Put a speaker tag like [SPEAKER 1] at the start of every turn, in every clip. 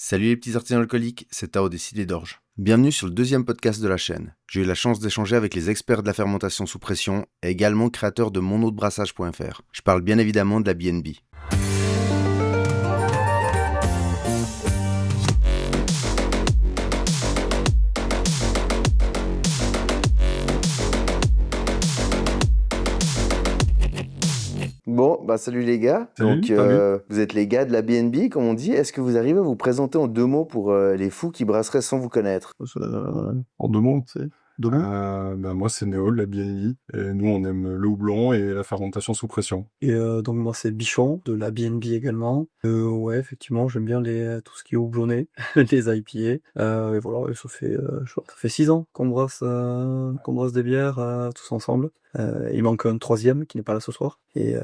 [SPEAKER 1] Salut les petits artisans alcooliques, c'est Tao des Cidés d'Orge. Bienvenue sur le deuxième podcast de la chaîne. J'ai eu la chance d'échanger avec les experts de la fermentation sous pression et également créateur de moneaudebrassage.fr. Je parle bien évidemment de la BNB. Bon, salut les gars.
[SPEAKER 2] Salut,
[SPEAKER 1] Vous êtes les gars de la BNB, comme on dit. Est-ce que vous arrivez à vous présenter en deux mots pour les fous qui brasseraient sans vous connaître?
[SPEAKER 2] En deux mots,
[SPEAKER 3] C'est deux mots.
[SPEAKER 2] moi c'est Néo, de la BNI, et nous on aime le houblon et la fermentation sous pression.
[SPEAKER 3] Et donc moi c'est Bichon de la BNB également. Ouais, effectivement, j'aime bien tout ce qui est houblonné, les IPA. Et voilà, et ça fait 6 ans qu'on brasse des bières tous ensemble. Il manque un troisième qui n'est pas là ce soir. Et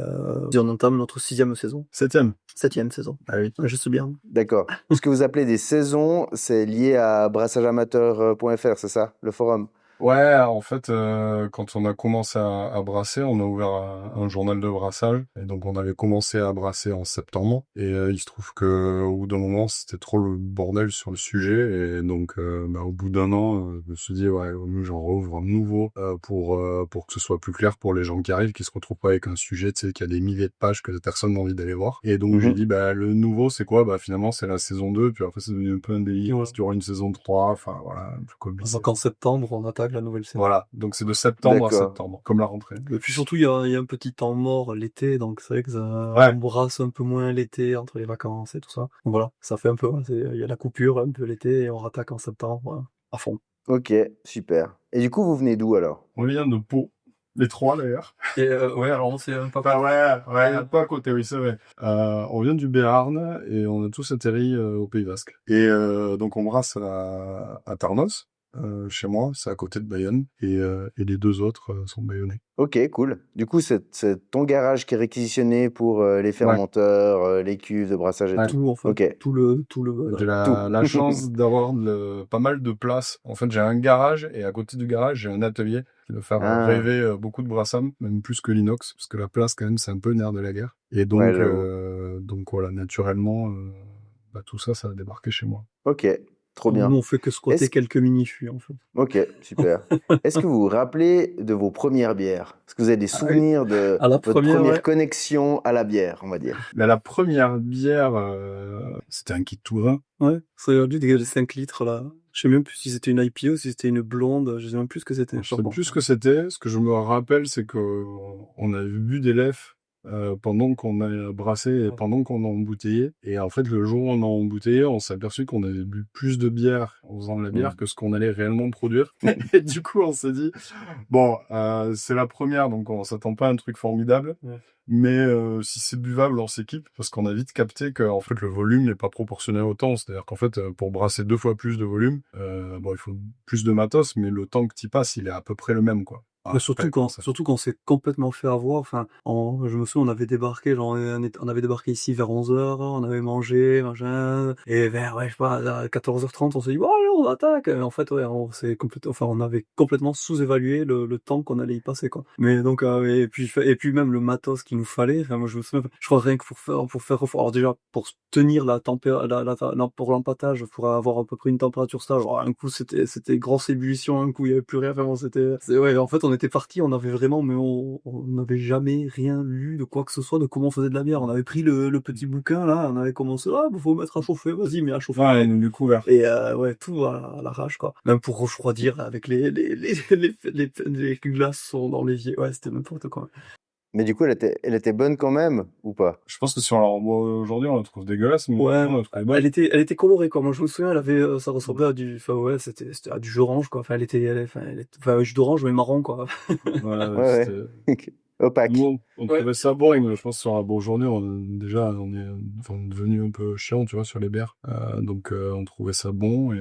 [SPEAKER 3] on entame notre 6e saison.
[SPEAKER 2] 7e.
[SPEAKER 3] 7e saison.
[SPEAKER 2] Ah oui.
[SPEAKER 3] Juste bien.
[SPEAKER 1] D'accord. Ce que vous appelez des saisons, c'est lié à brassageamateur.fr, c'est ça, le forum?
[SPEAKER 2] Ouais, en fait, quand on a commencé à brasser, on a ouvert un journal de brassage, et donc on avait commencé à brasser en septembre, et il se trouve que au bout d'un moment, c'était trop le bordel sur le sujet, et donc au bout d'un an, je me suis dit ouais, au mieux j'en rouvre un nouveau pour que ce soit plus clair pour les gens qui arrivent, qui se retrouvent pas avec un sujet, tu sais, qui a des milliers de pages que personne n'a envie d'aller voir. Et donc j'ai dit le nouveau c'est quoi? Finalement c'est la saison 2, puis après c'est devenu un peu un délire,
[SPEAKER 3] Ouais.
[SPEAKER 2] c'est toujours une saison 3, enfin voilà, un peu comme
[SPEAKER 3] Donc en septembre, on attaque la nouvelle saison.
[SPEAKER 2] voilà, donc c'est de septembre à
[SPEAKER 1] D'accord.
[SPEAKER 2] septembre, comme la rentrée.
[SPEAKER 3] Et puis surtout, il y a un petit temps mort l'été, donc c'est vrai que
[SPEAKER 2] Ouais.
[SPEAKER 3] on brasse un peu moins l'été entre les vacances et tout ça. Donc voilà, ça fait un peu, il y a la coupure un peu l'été et on rattaque en septembre à fond.
[SPEAKER 1] Ok, super. Et du coup, vous venez d'où alors?
[SPEAKER 2] On vient de Pau, les trois d'ailleurs.
[SPEAKER 3] Et ouais, alors on sait pas
[SPEAKER 2] Enfin ouais, pas à côté, oui c'est vrai. On vient du Béarn et on a tous atterri au Pays Basque. Et donc on brasse à Tarnos. Chez moi, c'est à côté de Bayonne, et les deux autres sont bayonnais.
[SPEAKER 1] Ok, cool. Du coup, c'est ton garage qui est réquisitionné pour les fermenteurs, les cuves de brassage et
[SPEAKER 2] Ouais.
[SPEAKER 1] tout.
[SPEAKER 3] tout, enfin,
[SPEAKER 1] Ok.
[SPEAKER 3] tout le
[SPEAKER 2] J'ai la chance d'avoir pas mal de place. En fait, j'ai un garage, et à côté du garage, j'ai un atelier qui va faire
[SPEAKER 1] Ah.
[SPEAKER 2] rêver beaucoup de brassam, même plus que l'inox, parce que la place, quand même, c'est un peu le nerf de la guerre. Et donc,
[SPEAKER 1] Ouais, j'avoue.
[SPEAKER 2] donc voilà, naturellement, tout ça, ça a débarqué chez moi.
[SPEAKER 1] Ok, trop
[SPEAKER 3] Nous,
[SPEAKER 1] bien.
[SPEAKER 3] on fait que squatter
[SPEAKER 1] Est-ce-
[SPEAKER 3] quelques mini-fûts, en fait.
[SPEAKER 1] Ok, super. Est-ce que vous vous rappelez de vos premières bières? Est-ce que vous avez des souvenirs de
[SPEAKER 3] À la
[SPEAKER 1] votre
[SPEAKER 3] première,
[SPEAKER 1] première
[SPEAKER 3] ouais.
[SPEAKER 1] connexion à la bière, on va dire?
[SPEAKER 2] Mais la première bière, c'était un kit tout vin.
[SPEAKER 3] Ouais, c'est des 5 litres, là. Je sais même plus si c'était une IPA ou si c'était une blonde, je sais même plus ce que c'était.
[SPEAKER 2] Je sais plus ce que c'était. Ce que je me rappelle, c'est que on avait bu des lèvres pendant qu'on a brassé et pendant qu'on a embouteillé. Et en fait, le jour où on a embouteillé, on s'est aperçu qu'on avait bu plus de bière en faisant de la bière que ce qu'on allait réellement produire. Et du coup, on s'est dit, bon, c'est la première, donc on s'attend pas à un truc formidable.
[SPEAKER 3] Ouais.
[SPEAKER 2] Mais si c'est buvable, on s'équipe, parce qu'on a vite capté que en fait le volume n'est pas proportionnel au temps. C'est-à-dire qu'en fait, pour brasser 2 fois plus de volume, il faut plus de matos, mais le temps que tu passes, il est à peu près le même, quoi.
[SPEAKER 3] Mais surtout qu'on s'est complètement fait avoir. Enfin, je me souviens, on avait débarqué, on avait débarqué ici vers 11h, on avait mangé, machin, et vers, ouais, je sais pas, à 14h30, on s'est dit, bon, allez, on attaque. Et en fait, ouais, on avait complètement sous-évalué le temps qu'on allait y passer, quoi. Mais donc, et puis même le matos qu'il nous fallait. Enfin, moi, je me souviens, je crois rien que alors déjà, pour tenir la température, pour l'empâtage, pour avoir à peu près une température stable, genre, un coup, c'était grosse ébullition, un coup, il y avait plus rien. Enfin, bon, ouais, en fait, on était parti, on avait vraiment, mais on n'avait jamais rien lu de quoi que ce soit, de comment on faisait de la bière. On avait pris le petit bouquin, là, on avait commencé, faut mettre à chauffer, vas-y, mais à chauffer.
[SPEAKER 2] Ouais, nous découvert.
[SPEAKER 3] Et ouais, tout à l'arrache, quoi. Même pour refroidir avec les glaces sont dans l'évier. Ouais, c'était n'importe quoi.
[SPEAKER 1] Mais du coup, elle était bonne quand même, ou pas?
[SPEAKER 2] Je pense que aujourd'hui, on la trouve dégueulasse, mais
[SPEAKER 3] Ouais,
[SPEAKER 2] on la trouve bonne.
[SPEAKER 3] elle était colorée, quoi. Moi, je me souviens, elle avait, ça ressemblait à c'était à du jus orange, quoi. Enfin, jus d'orange, mais marron, quoi.
[SPEAKER 1] Ouais. Opaque.
[SPEAKER 2] Nous, on trouvait ça boring, mais je pense que aujourd'hui, on est devenu un peu chiant, tu vois, sur les bières. Donc, on trouvait ça bon,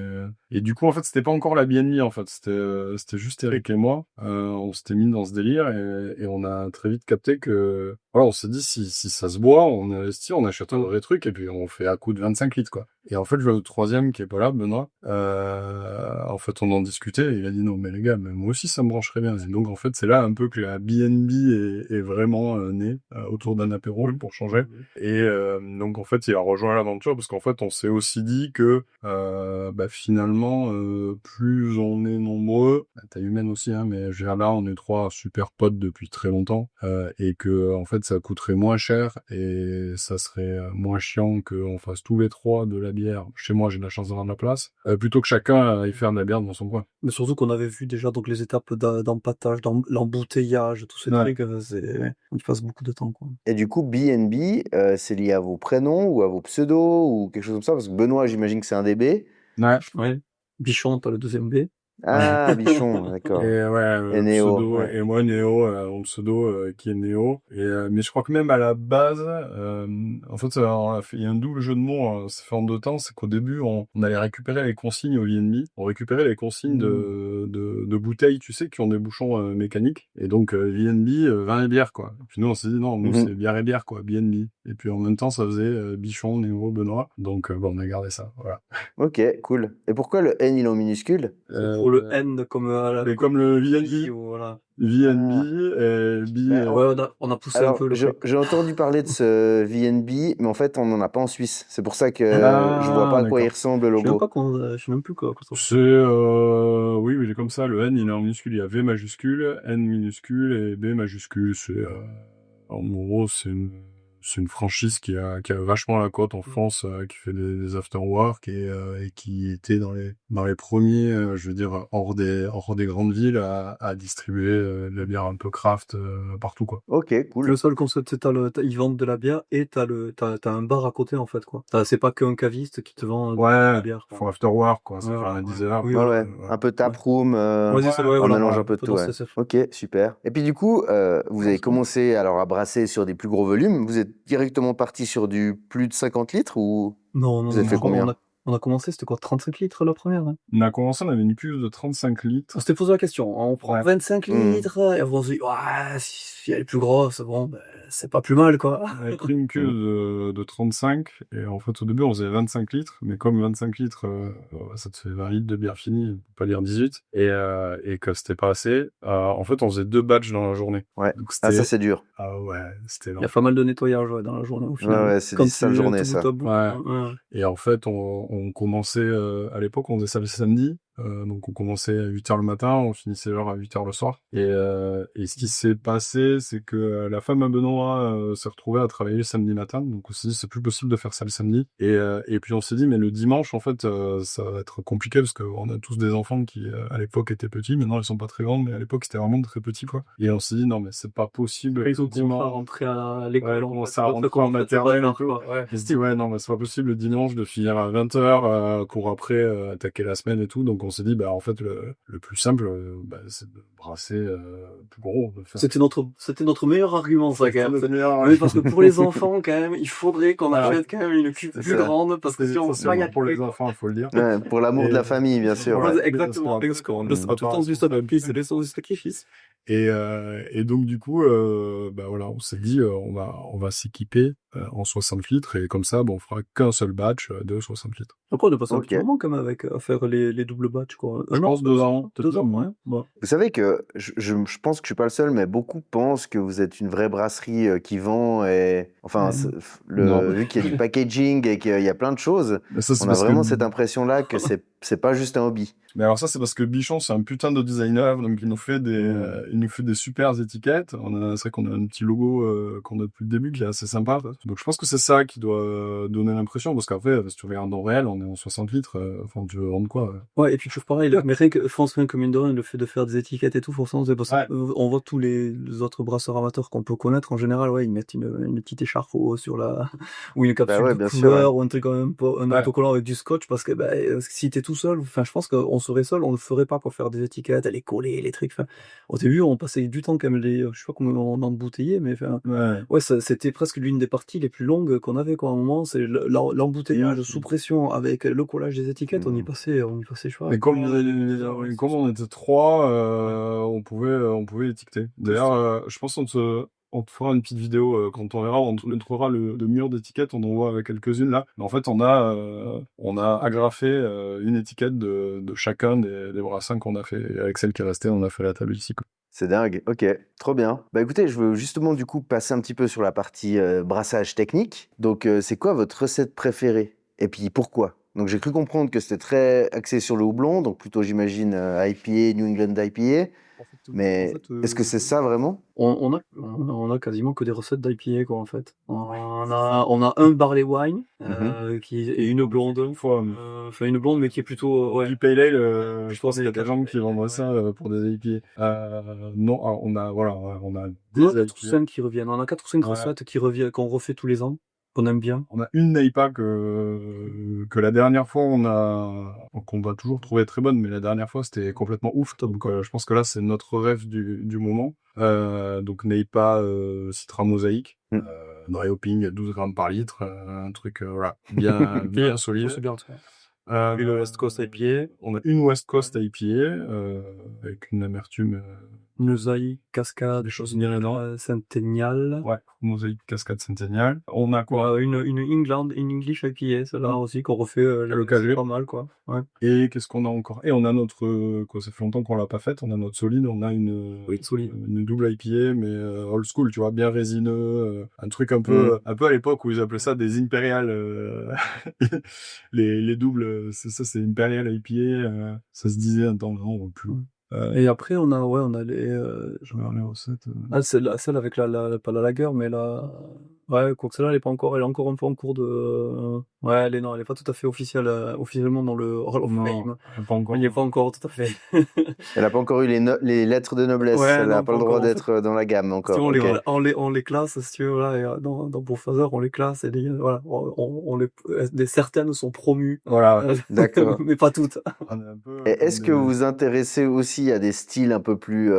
[SPEAKER 2] et du coup, en fait, c'était pas encore la BNI, en fait. C'était juste Eric et moi. On s'était mis dans ce délire, et on a très vite capté que, voilà, on s'est dit, si ça se boit, on investit, on achète un vrai truc, et puis on fait à coup de 25 litres, quoi. Et en fait, le troisième qui est pas là, Benoît, en fait, on en discutait, et il a dit, non, mais les gars, mais moi aussi, ça me brancherait bien. Et donc, en fait, c'est là un peu que la BNB est vraiment née, autour d'un apéro, pour changer. Et donc, en fait, il a rejoint l'aventure, parce qu'en fait, on s'est aussi dit que, finalement, plus on est nombreux, taille humaine aussi, hein, mais je veux dire, là, on est 3 super potes depuis très longtemps, et que, en fait, ça coûterait moins cher, et ça serait moins chiant qu'on fasse tous les 3 de la bière. Chez moi, j'ai de la chance d'avoir de la place, plutôt que chacun aille faire de la bière dans son coin.
[SPEAKER 3] Mais surtout qu'on avait vu déjà donc les étapes d'empattage, l'embouteillage, tous ces trucs, on y passe beaucoup de temps, quoi.
[SPEAKER 1] Et du coup, BNB, c'est lié à vos prénoms ou à vos pseudos ou quelque chose comme ça? Parce que Benoît, j'imagine que c'est un DB.
[SPEAKER 2] Ouais.
[SPEAKER 3] Bichon, t'as le deuxième B.
[SPEAKER 1] Ah, Bichon,
[SPEAKER 2] Et
[SPEAKER 1] d'accord.
[SPEAKER 2] ouais,
[SPEAKER 1] Et Néo,
[SPEAKER 2] pseudo,
[SPEAKER 1] ouais.
[SPEAKER 2] et moi Néo, mon pseudo qui est Néo. Et mais je crois que même à la base, en fait, il y a un double jeu de mots, c'est fait en 2 temps, c'est qu'au début, on allait récupérer les consignes au VNB. On récupérait les consignes de bouteilles, tu sais, qui ont des bouchons mécaniques. Et donc VNB, vin et bière, quoi. Et puis nous, on s'est dit non, nous c'est bière et bière, quoi, BNB. Et puis en même temps, ça faisait Bichon, Néo, Benoît. Donc on a gardé ça, voilà.
[SPEAKER 1] Ok, cool. Et pourquoi le N, il est en minuscule?
[SPEAKER 3] Pour le N comme
[SPEAKER 2] comme le VNB.
[SPEAKER 3] voilà.
[SPEAKER 2] VNB et
[SPEAKER 1] Mais
[SPEAKER 3] Ouais, on a poussé un
[SPEAKER 1] alors,
[SPEAKER 3] peu le truc.
[SPEAKER 1] j'ai entendu parler de ce VNB, mais en fait, on n'en a pas en Suisse. C'est pour ça que je vois pas à quoi il ressemble le
[SPEAKER 3] Je sais même
[SPEAKER 1] logo.
[SPEAKER 3] pas je sais même plus quoi.
[SPEAKER 2] C'est oui, il est comme ça. Le N, il est en minuscule. Il y a V majuscule, N minuscule et B majuscule. C'est en gros, c'est une franchise qui a vachement la cote en France, qui fait des after-work et qui était dans les premiers, je veux dire, hors des grandes villes à distribuer de la bière un peu craft partout, quoi.
[SPEAKER 1] Ok, cool.
[SPEAKER 3] Le seul concept, c'est ils vendent de la bière et t'as un bar à côté, en fait, quoi. C'est pas qu'un caviste qui te vend de la bière, quoi.
[SPEAKER 2] For after-work, quoi. Ça
[SPEAKER 3] Ouais,
[SPEAKER 2] fait un
[SPEAKER 3] ouais.
[SPEAKER 2] disait là.
[SPEAKER 3] Oui,
[SPEAKER 1] Ouais,
[SPEAKER 3] voilà.
[SPEAKER 1] ouais. Un peu taproom,
[SPEAKER 3] Ouais, c'est ça, ouais,
[SPEAKER 1] un
[SPEAKER 3] voilà.
[SPEAKER 1] mélange
[SPEAKER 3] Ouais,
[SPEAKER 1] un peu de
[SPEAKER 3] peu
[SPEAKER 1] tout,
[SPEAKER 3] dans
[SPEAKER 1] ouais.
[SPEAKER 3] ce SF.
[SPEAKER 1] Ok, super. Et puis du coup, vous avez commencé alors à brasser sur des plus gros volumes. Vous êtes directement parti sur du plus de 50 litres ou
[SPEAKER 3] Non,
[SPEAKER 1] vous avez fait combien?
[SPEAKER 3] on a commencé, c'était quoi, 35 litres la première, hein?
[SPEAKER 2] On a commencé, on avait mis plus de 35 litres.
[SPEAKER 3] On s'était posé la question, on prend
[SPEAKER 2] Ouais.
[SPEAKER 3] 25 litres, et on se dit, ouais, si elle est plus grosse, bon, ben, c'est pas plus mal, quoi.
[SPEAKER 2] On avait pris une queue de 35, et en fait, au début, on faisait 25 litres, mais comme 25 litres, ça te fait 20 litres de bière finie, on peut pas dire 18, et que c'était pas assez, en fait, on faisait 2 batchs dans la journée.
[SPEAKER 1] Ouais.
[SPEAKER 2] Donc,
[SPEAKER 1] Ah, ça c'est dur.
[SPEAKER 2] Ah ouais, c'était
[SPEAKER 3] Il y a pas mal de nettoyage, ouais, dans la journée, au final.
[SPEAKER 1] Ouais, c'est
[SPEAKER 3] Quand
[SPEAKER 1] des sales
[SPEAKER 3] tu
[SPEAKER 1] journées,
[SPEAKER 3] tout
[SPEAKER 1] ça.
[SPEAKER 3] bout à bout.
[SPEAKER 2] Ouais. Et en fait, on commençait, à l'époque, on faisait ça le samedi. Donc on commençait à 8h le matin, on finissait l'heure à 8h le soir. Et ce qui s'est passé, c'est que la femme à Benoît s'est retrouvée à travailler le samedi matin. Donc on s'est dit, c'est plus possible de faire ça le samedi. Et puis on s'est dit, mais le dimanche, en fait, ça va être compliqué parce qu'on a tous des enfants qui, à l'époque, étaient petits. Maintenant, ils sont pas très grands, mais à l'époque, c'était vraiment très petit, quoi. Et on s'est dit, non, mais c'est pas possible.
[SPEAKER 3] Ils ont commencé à rentrer à l'école.
[SPEAKER 2] Ouais, commencer à rentrer en maternelle et tout.
[SPEAKER 3] Ouais.
[SPEAKER 2] On se dit, ouais, non, mais c'est pas possible le dimanche de finir à 20h, pour après attaquer la semaine et tout. Donc on s'est dit, bah en fait, le plus simple, c'est de brasser plus gros.
[SPEAKER 3] C'était notre meilleur argument, ça, quand même.
[SPEAKER 2] Meilleur...
[SPEAKER 3] Oui, parce que pour les enfants, quand même, il faudrait qu'on achète quand même une cuve plus grande, parce que si on
[SPEAKER 2] c'est bon pour les enfants, il faut le dire.
[SPEAKER 1] Ouais, pour l'amour de la famille, bien sûr.
[SPEAKER 3] Ouais,
[SPEAKER 1] Ouais.
[SPEAKER 3] exactement. Parce qu'on a tout le temps vu ça depuis, c'est des sacrifices.
[SPEAKER 2] Et donc du coup, voilà, on s'est dit, on va s'équiper en 60 litres et comme ça, on fera qu'un seul batch de 60 litres.
[SPEAKER 3] Après, on a passé un petit moment quand même à faire les doubles batchs, quoi.
[SPEAKER 2] Je pense 2 ans.
[SPEAKER 3] 2 ans, ouais.
[SPEAKER 1] Vous savez que je pense que je suis pas le seul, mais beaucoup pensent que vous êtes une vraie brasserie qui vend et enfin vu qu'il y a du packaging et qu'il y a plein de choses, on a vraiment cette impression-là que c'est pas juste un hobby.
[SPEAKER 2] Mais alors ça, c'est parce que Bichon, c'est un putain de designer, donc il nous fait des super étiquettes. C'est vrai qu'on a un petit logo qu'on a depuis le début qui est assez sympa. Donc je pense que c'est ça qui doit donner l'impression, parce qu'après, si tu regardes en réel, on est en 60 litres, tu veux vendre quoi?
[SPEAKER 3] Ouais, et puis toujours pareil, mais rien que mine de rien, le fait de faire des étiquettes et tout, forcément, c'est parce on voit tous les autres brasseurs amateurs qu'on peut connaître, en général, ouais, ils mettent une petite écharpe sur la, ou une capsule de couleur, ou un truc quand même, un autocollant avec du scotch, parce que, si t'es tout seul, enfin, je pense qu'on serait seul, on le ferait pas pour faire des étiquettes, les coller, les trucs, enfin, au début, on passait du temps quand même je sais pas comment on embouteillait, mais enfin, ouais, c'était presque l'une des parties les plus longues qu'on avait, quoi, à un moment, c'est l'embouteillage sous pression avec le collage des étiquettes, on y passait, je crois.
[SPEAKER 2] Mais comme on était 3, on pouvait étiqueter. D'ailleurs, je pense on te fera une petite vidéo quand on verra, on te trouvera le mur d'étiquettes, on en voit quelques-unes là. Mais en fait, on a agrafé une étiquette de chacun des brassins qu'on a fait. Et avec celle qui est restée, on a fait la table ici, quoi.
[SPEAKER 1] C'est dingue, ok, trop bien. Bah écoutez, je veux justement du coup passer un petit peu sur la partie brassage technique. Donc c'est quoi votre recette préférée? Et puis pourquoi? Donc j'ai cru comprendre que c'était très axé sur le houblon, donc plutôt j'imagine IPA, New England IPA. Mais est-ce que c'est ça vraiment?
[SPEAKER 3] On a quasiment que des recettes d'IPA, quoi, en fait. On a un barley wine, et une blonde. Enfin, une blonde, mais qui est plutôt,
[SPEAKER 2] Du pale ale, je pense qu'il y a
[SPEAKER 3] des
[SPEAKER 2] des gens qui vendent ça pour des IPA. Non, alors, on a
[SPEAKER 3] on a
[SPEAKER 2] des
[SPEAKER 3] 4 ou
[SPEAKER 2] IPA.
[SPEAKER 3] 5 qui reviennent. On a 4 ou 5 recettes qui reviennent, qu'on refait tous les ans, qu'on aime bien.
[SPEAKER 2] On a une NEIPA que la dernière fois qu'on va toujours trouver très bonne, mais la dernière fois c'était complètement ouf. Donc je pense que là c'est notre rêve du moment. Donc NEIPA Citra Mosaïque, dry hopping 12 grammes par litre, un truc voilà bien solide.
[SPEAKER 3] C'est bien, ça.
[SPEAKER 2] Une West Coast IPA. On a une West Coast IPA avec une amertume.
[SPEAKER 3] Mosaïque, cascade,
[SPEAKER 2] des choses inhérentes.
[SPEAKER 3] Centennial.
[SPEAKER 2] Ouais, mosaïque cascade Centennial. On a quoi?
[SPEAKER 3] Une English IPA, celle-là aussi, qu'on refait,
[SPEAKER 2] l'occasion.
[SPEAKER 3] pas mal, quoi. Ouais.
[SPEAKER 2] Et qu'est-ce qu'on a encore? Et on a notre, quoi, ça fait longtemps qu'on l'a pas faite, on a notre solide, on a une double IPA, mais old school, tu vois, bien résineux, un truc un peu à l'époque où ils appelaient ça des impériales, les doubles, c'est Imperial IPA, ça se disait un temps, non, plus.
[SPEAKER 3] Et après, on a les,
[SPEAKER 2] Je regarde les recettes.
[SPEAKER 3] celle avec pas la lager, mais ouais, quoi que celle-là, elle est encore un peu en cours de, ouais, elle est pas tout à fait officielle, officiellement dans le Hall of Fame.
[SPEAKER 2] Pas encore.
[SPEAKER 3] Il n'y est pas encore tout à fait.
[SPEAKER 1] Elle n'a pas encore eu les lettres de noblesse,
[SPEAKER 3] Ouais,
[SPEAKER 1] elle n'a
[SPEAKER 3] non,
[SPEAKER 1] pas le
[SPEAKER 3] pas
[SPEAKER 1] droit
[SPEAKER 3] encore, en
[SPEAKER 1] d'être dans la gamme encore.
[SPEAKER 3] Si
[SPEAKER 1] Ok.
[SPEAKER 3] on les classe, si tu veux, voilà, et, dans Brewphaser, on les classe, et voilà, certaines sont promues.
[SPEAKER 2] Voilà.
[SPEAKER 1] D'accord.
[SPEAKER 3] Mais pas toutes.
[SPEAKER 1] Et est-ce que vous vous intéressez aussi à des styles un peu plus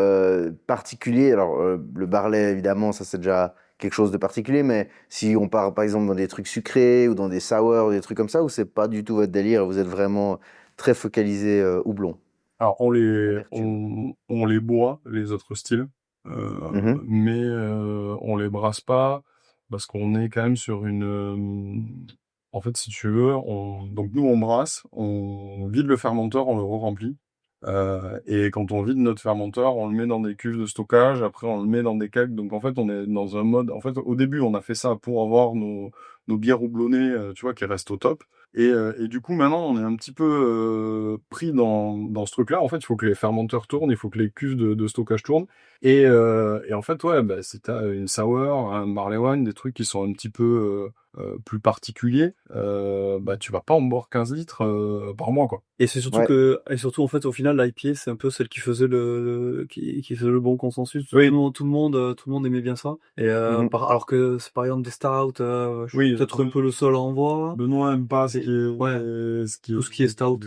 [SPEAKER 1] particuliers? Alors, le Barley, évidemment, ça c'est déjà quelque chose de particulier, mais si on part par exemple dans des trucs sucrés ou dans des sours ou des trucs comme ça, ou c'est pas du tout votre délire, vous êtes vraiment très focalisé houblon?
[SPEAKER 2] Alors, on les boit, les autres styles, mais on les brasse pas parce qu'on est quand même sur en fait, si tu veux, donc nous, on brasse, on vide le fermenteur, on le re-remplit. Et quand on vide notre fermenteur, on le met dans des cuves de stockage, après on le met dans des kegs. Donc en fait, on est dans un mode. En fait, au début, on a fait ça pour avoir nos bières houblonnées, tu vois, qui restent au top. Et du coup, maintenant, on est un petit peu pris dans ce truc-là. En fait, il faut que les fermenteurs tournent, il faut que les cuves de stockage tournent. Et en fait, ouais, bah, si t'as une sour, un barley wine, des trucs qui sont un petit peu plus particuliers, bah tu vas pas en boire 15 litres par mois, quoi.
[SPEAKER 3] Et c'est surtout en fait, au final, l'IPA, c'est un peu celle qui faisait qui faisait le bon consensus.
[SPEAKER 2] Oui.
[SPEAKER 3] Tout le monde aimait bien ça. Et, alors que c'est par exemple des stouts, je suis peut-être un peu le seul à en voir.
[SPEAKER 2] Benoît aime pas tout
[SPEAKER 3] ce qui est stout,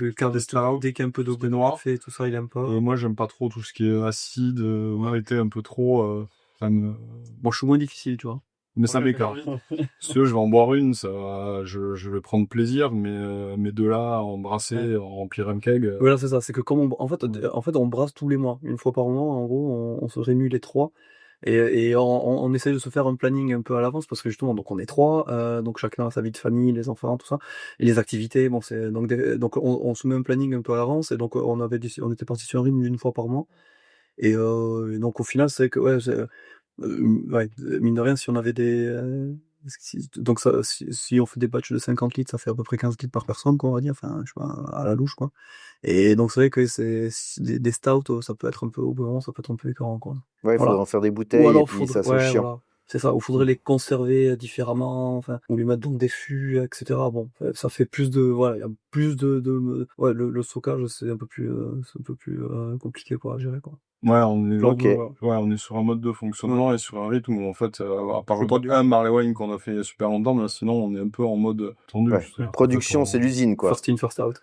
[SPEAKER 3] dès qu'il y a un peu de goût
[SPEAKER 2] noir,
[SPEAKER 3] et tout ça, il aime pas.
[SPEAKER 2] Moi, j'aime pas trop tout ce qui est acide, été un peu trop,
[SPEAKER 3] Bon, je suis moins difficile, tu vois.
[SPEAKER 2] Mais ça m'écarte. Si je vais en boire une, je vais prendre plaisir, mais de là à embrasser, remplir un keg.
[SPEAKER 3] Voilà, c'est ça. C'est que en fait, on brasse tous les mois. Une fois par mois, en gros, on se réunit les trois. Et on essaye de se faire un planning un peu à l'avance parce que justement, donc on est trois, donc chacun a sa vie de famille, les enfants, tout ça, et les activités. Bon, c'est donc on se met un planning un peu à l'avance et donc on était parti sur un rythme une fois par mois. Et donc au final, c'est que mine de rien, si on avait donc ça, si on fait des batchs de 50 litres, ça fait à peu près 15 litres par personne, quoi, on va dire, enfin, je sais pas, à la louche, quoi. Et donc c'est vrai que des stouts, ça peut être un peu, au bout d'un moment, ça peut être un peu écœurant, quoi.
[SPEAKER 1] Ouais, il faudrait en faire des bouteilles et puis ça c'est chiant.
[SPEAKER 3] Voilà. C'est ça, ou faudrait les conserver différemment, enfin, ou les mettre dans des fûts, etc. Bon, ça fait plus de, voilà, il y a plus ouais, le stockage, c'est un peu plus compliqué, quoi, à gérer, quoi.
[SPEAKER 2] Ouais, on est sur un mode de fonctionnement et sur un rythme où, en fait, à part un barley wine qu'on a fait super longtemps, mais sinon, on est un peu en mode tendu.
[SPEAKER 1] Ouais. Production, c'est l'usine, quoi.
[SPEAKER 3] First in, first out.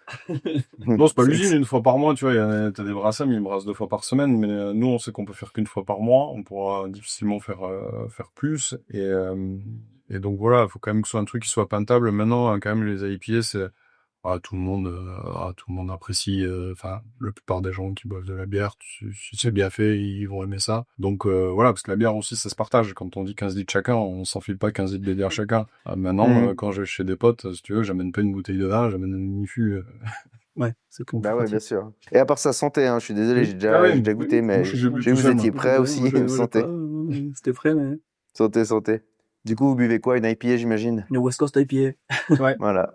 [SPEAKER 2] Non, c'est pas l'usine, une fois par mois, tu vois, t'as des brasseurs, mais ils brassent 2 fois par semaine, mais nous, on sait qu'on peut faire qu'une fois par mois, on pourra difficilement faire plus, et donc voilà, il faut quand même que ce soit un truc qui soit pintable. Maintenant, quand même, les IPA, tout le monde apprécie. Enfin, la plupart des gens qui boivent de la bière, si c'est bien fait, ils vont aimer ça. Donc voilà, parce que la bière aussi, ça se partage. Quand on dit 15 litres chacun, on s'enfile pas 15 litres de bière chacun. Maintenant, quand je vais chez des potes, si tu veux, j'amène pas une bouteille de vin, j'amène un mini-fût.
[SPEAKER 3] Ouais, c'est plus
[SPEAKER 1] Bah ouais, bien
[SPEAKER 3] pratique.
[SPEAKER 1] sûr. Et à part ça, santé, hein, je suis désolé,
[SPEAKER 2] Oui.
[SPEAKER 1] j'ai déjà goûté,
[SPEAKER 2] Moi,
[SPEAKER 1] mais
[SPEAKER 2] je suis
[SPEAKER 1] j'ai
[SPEAKER 2] plus
[SPEAKER 1] vu que vous
[SPEAKER 2] seul,
[SPEAKER 1] étiez
[SPEAKER 2] moi.
[SPEAKER 1] prêt
[SPEAKER 3] Ouais,
[SPEAKER 1] aussi,
[SPEAKER 3] moi,
[SPEAKER 1] santé.
[SPEAKER 3] pas, c'était frais, mais
[SPEAKER 1] Santé, santé. Du coup, vous buvez quoi? Une IPA, j'imagine?
[SPEAKER 3] le West Coast IPA.
[SPEAKER 2] Ouais.
[SPEAKER 1] Voilà.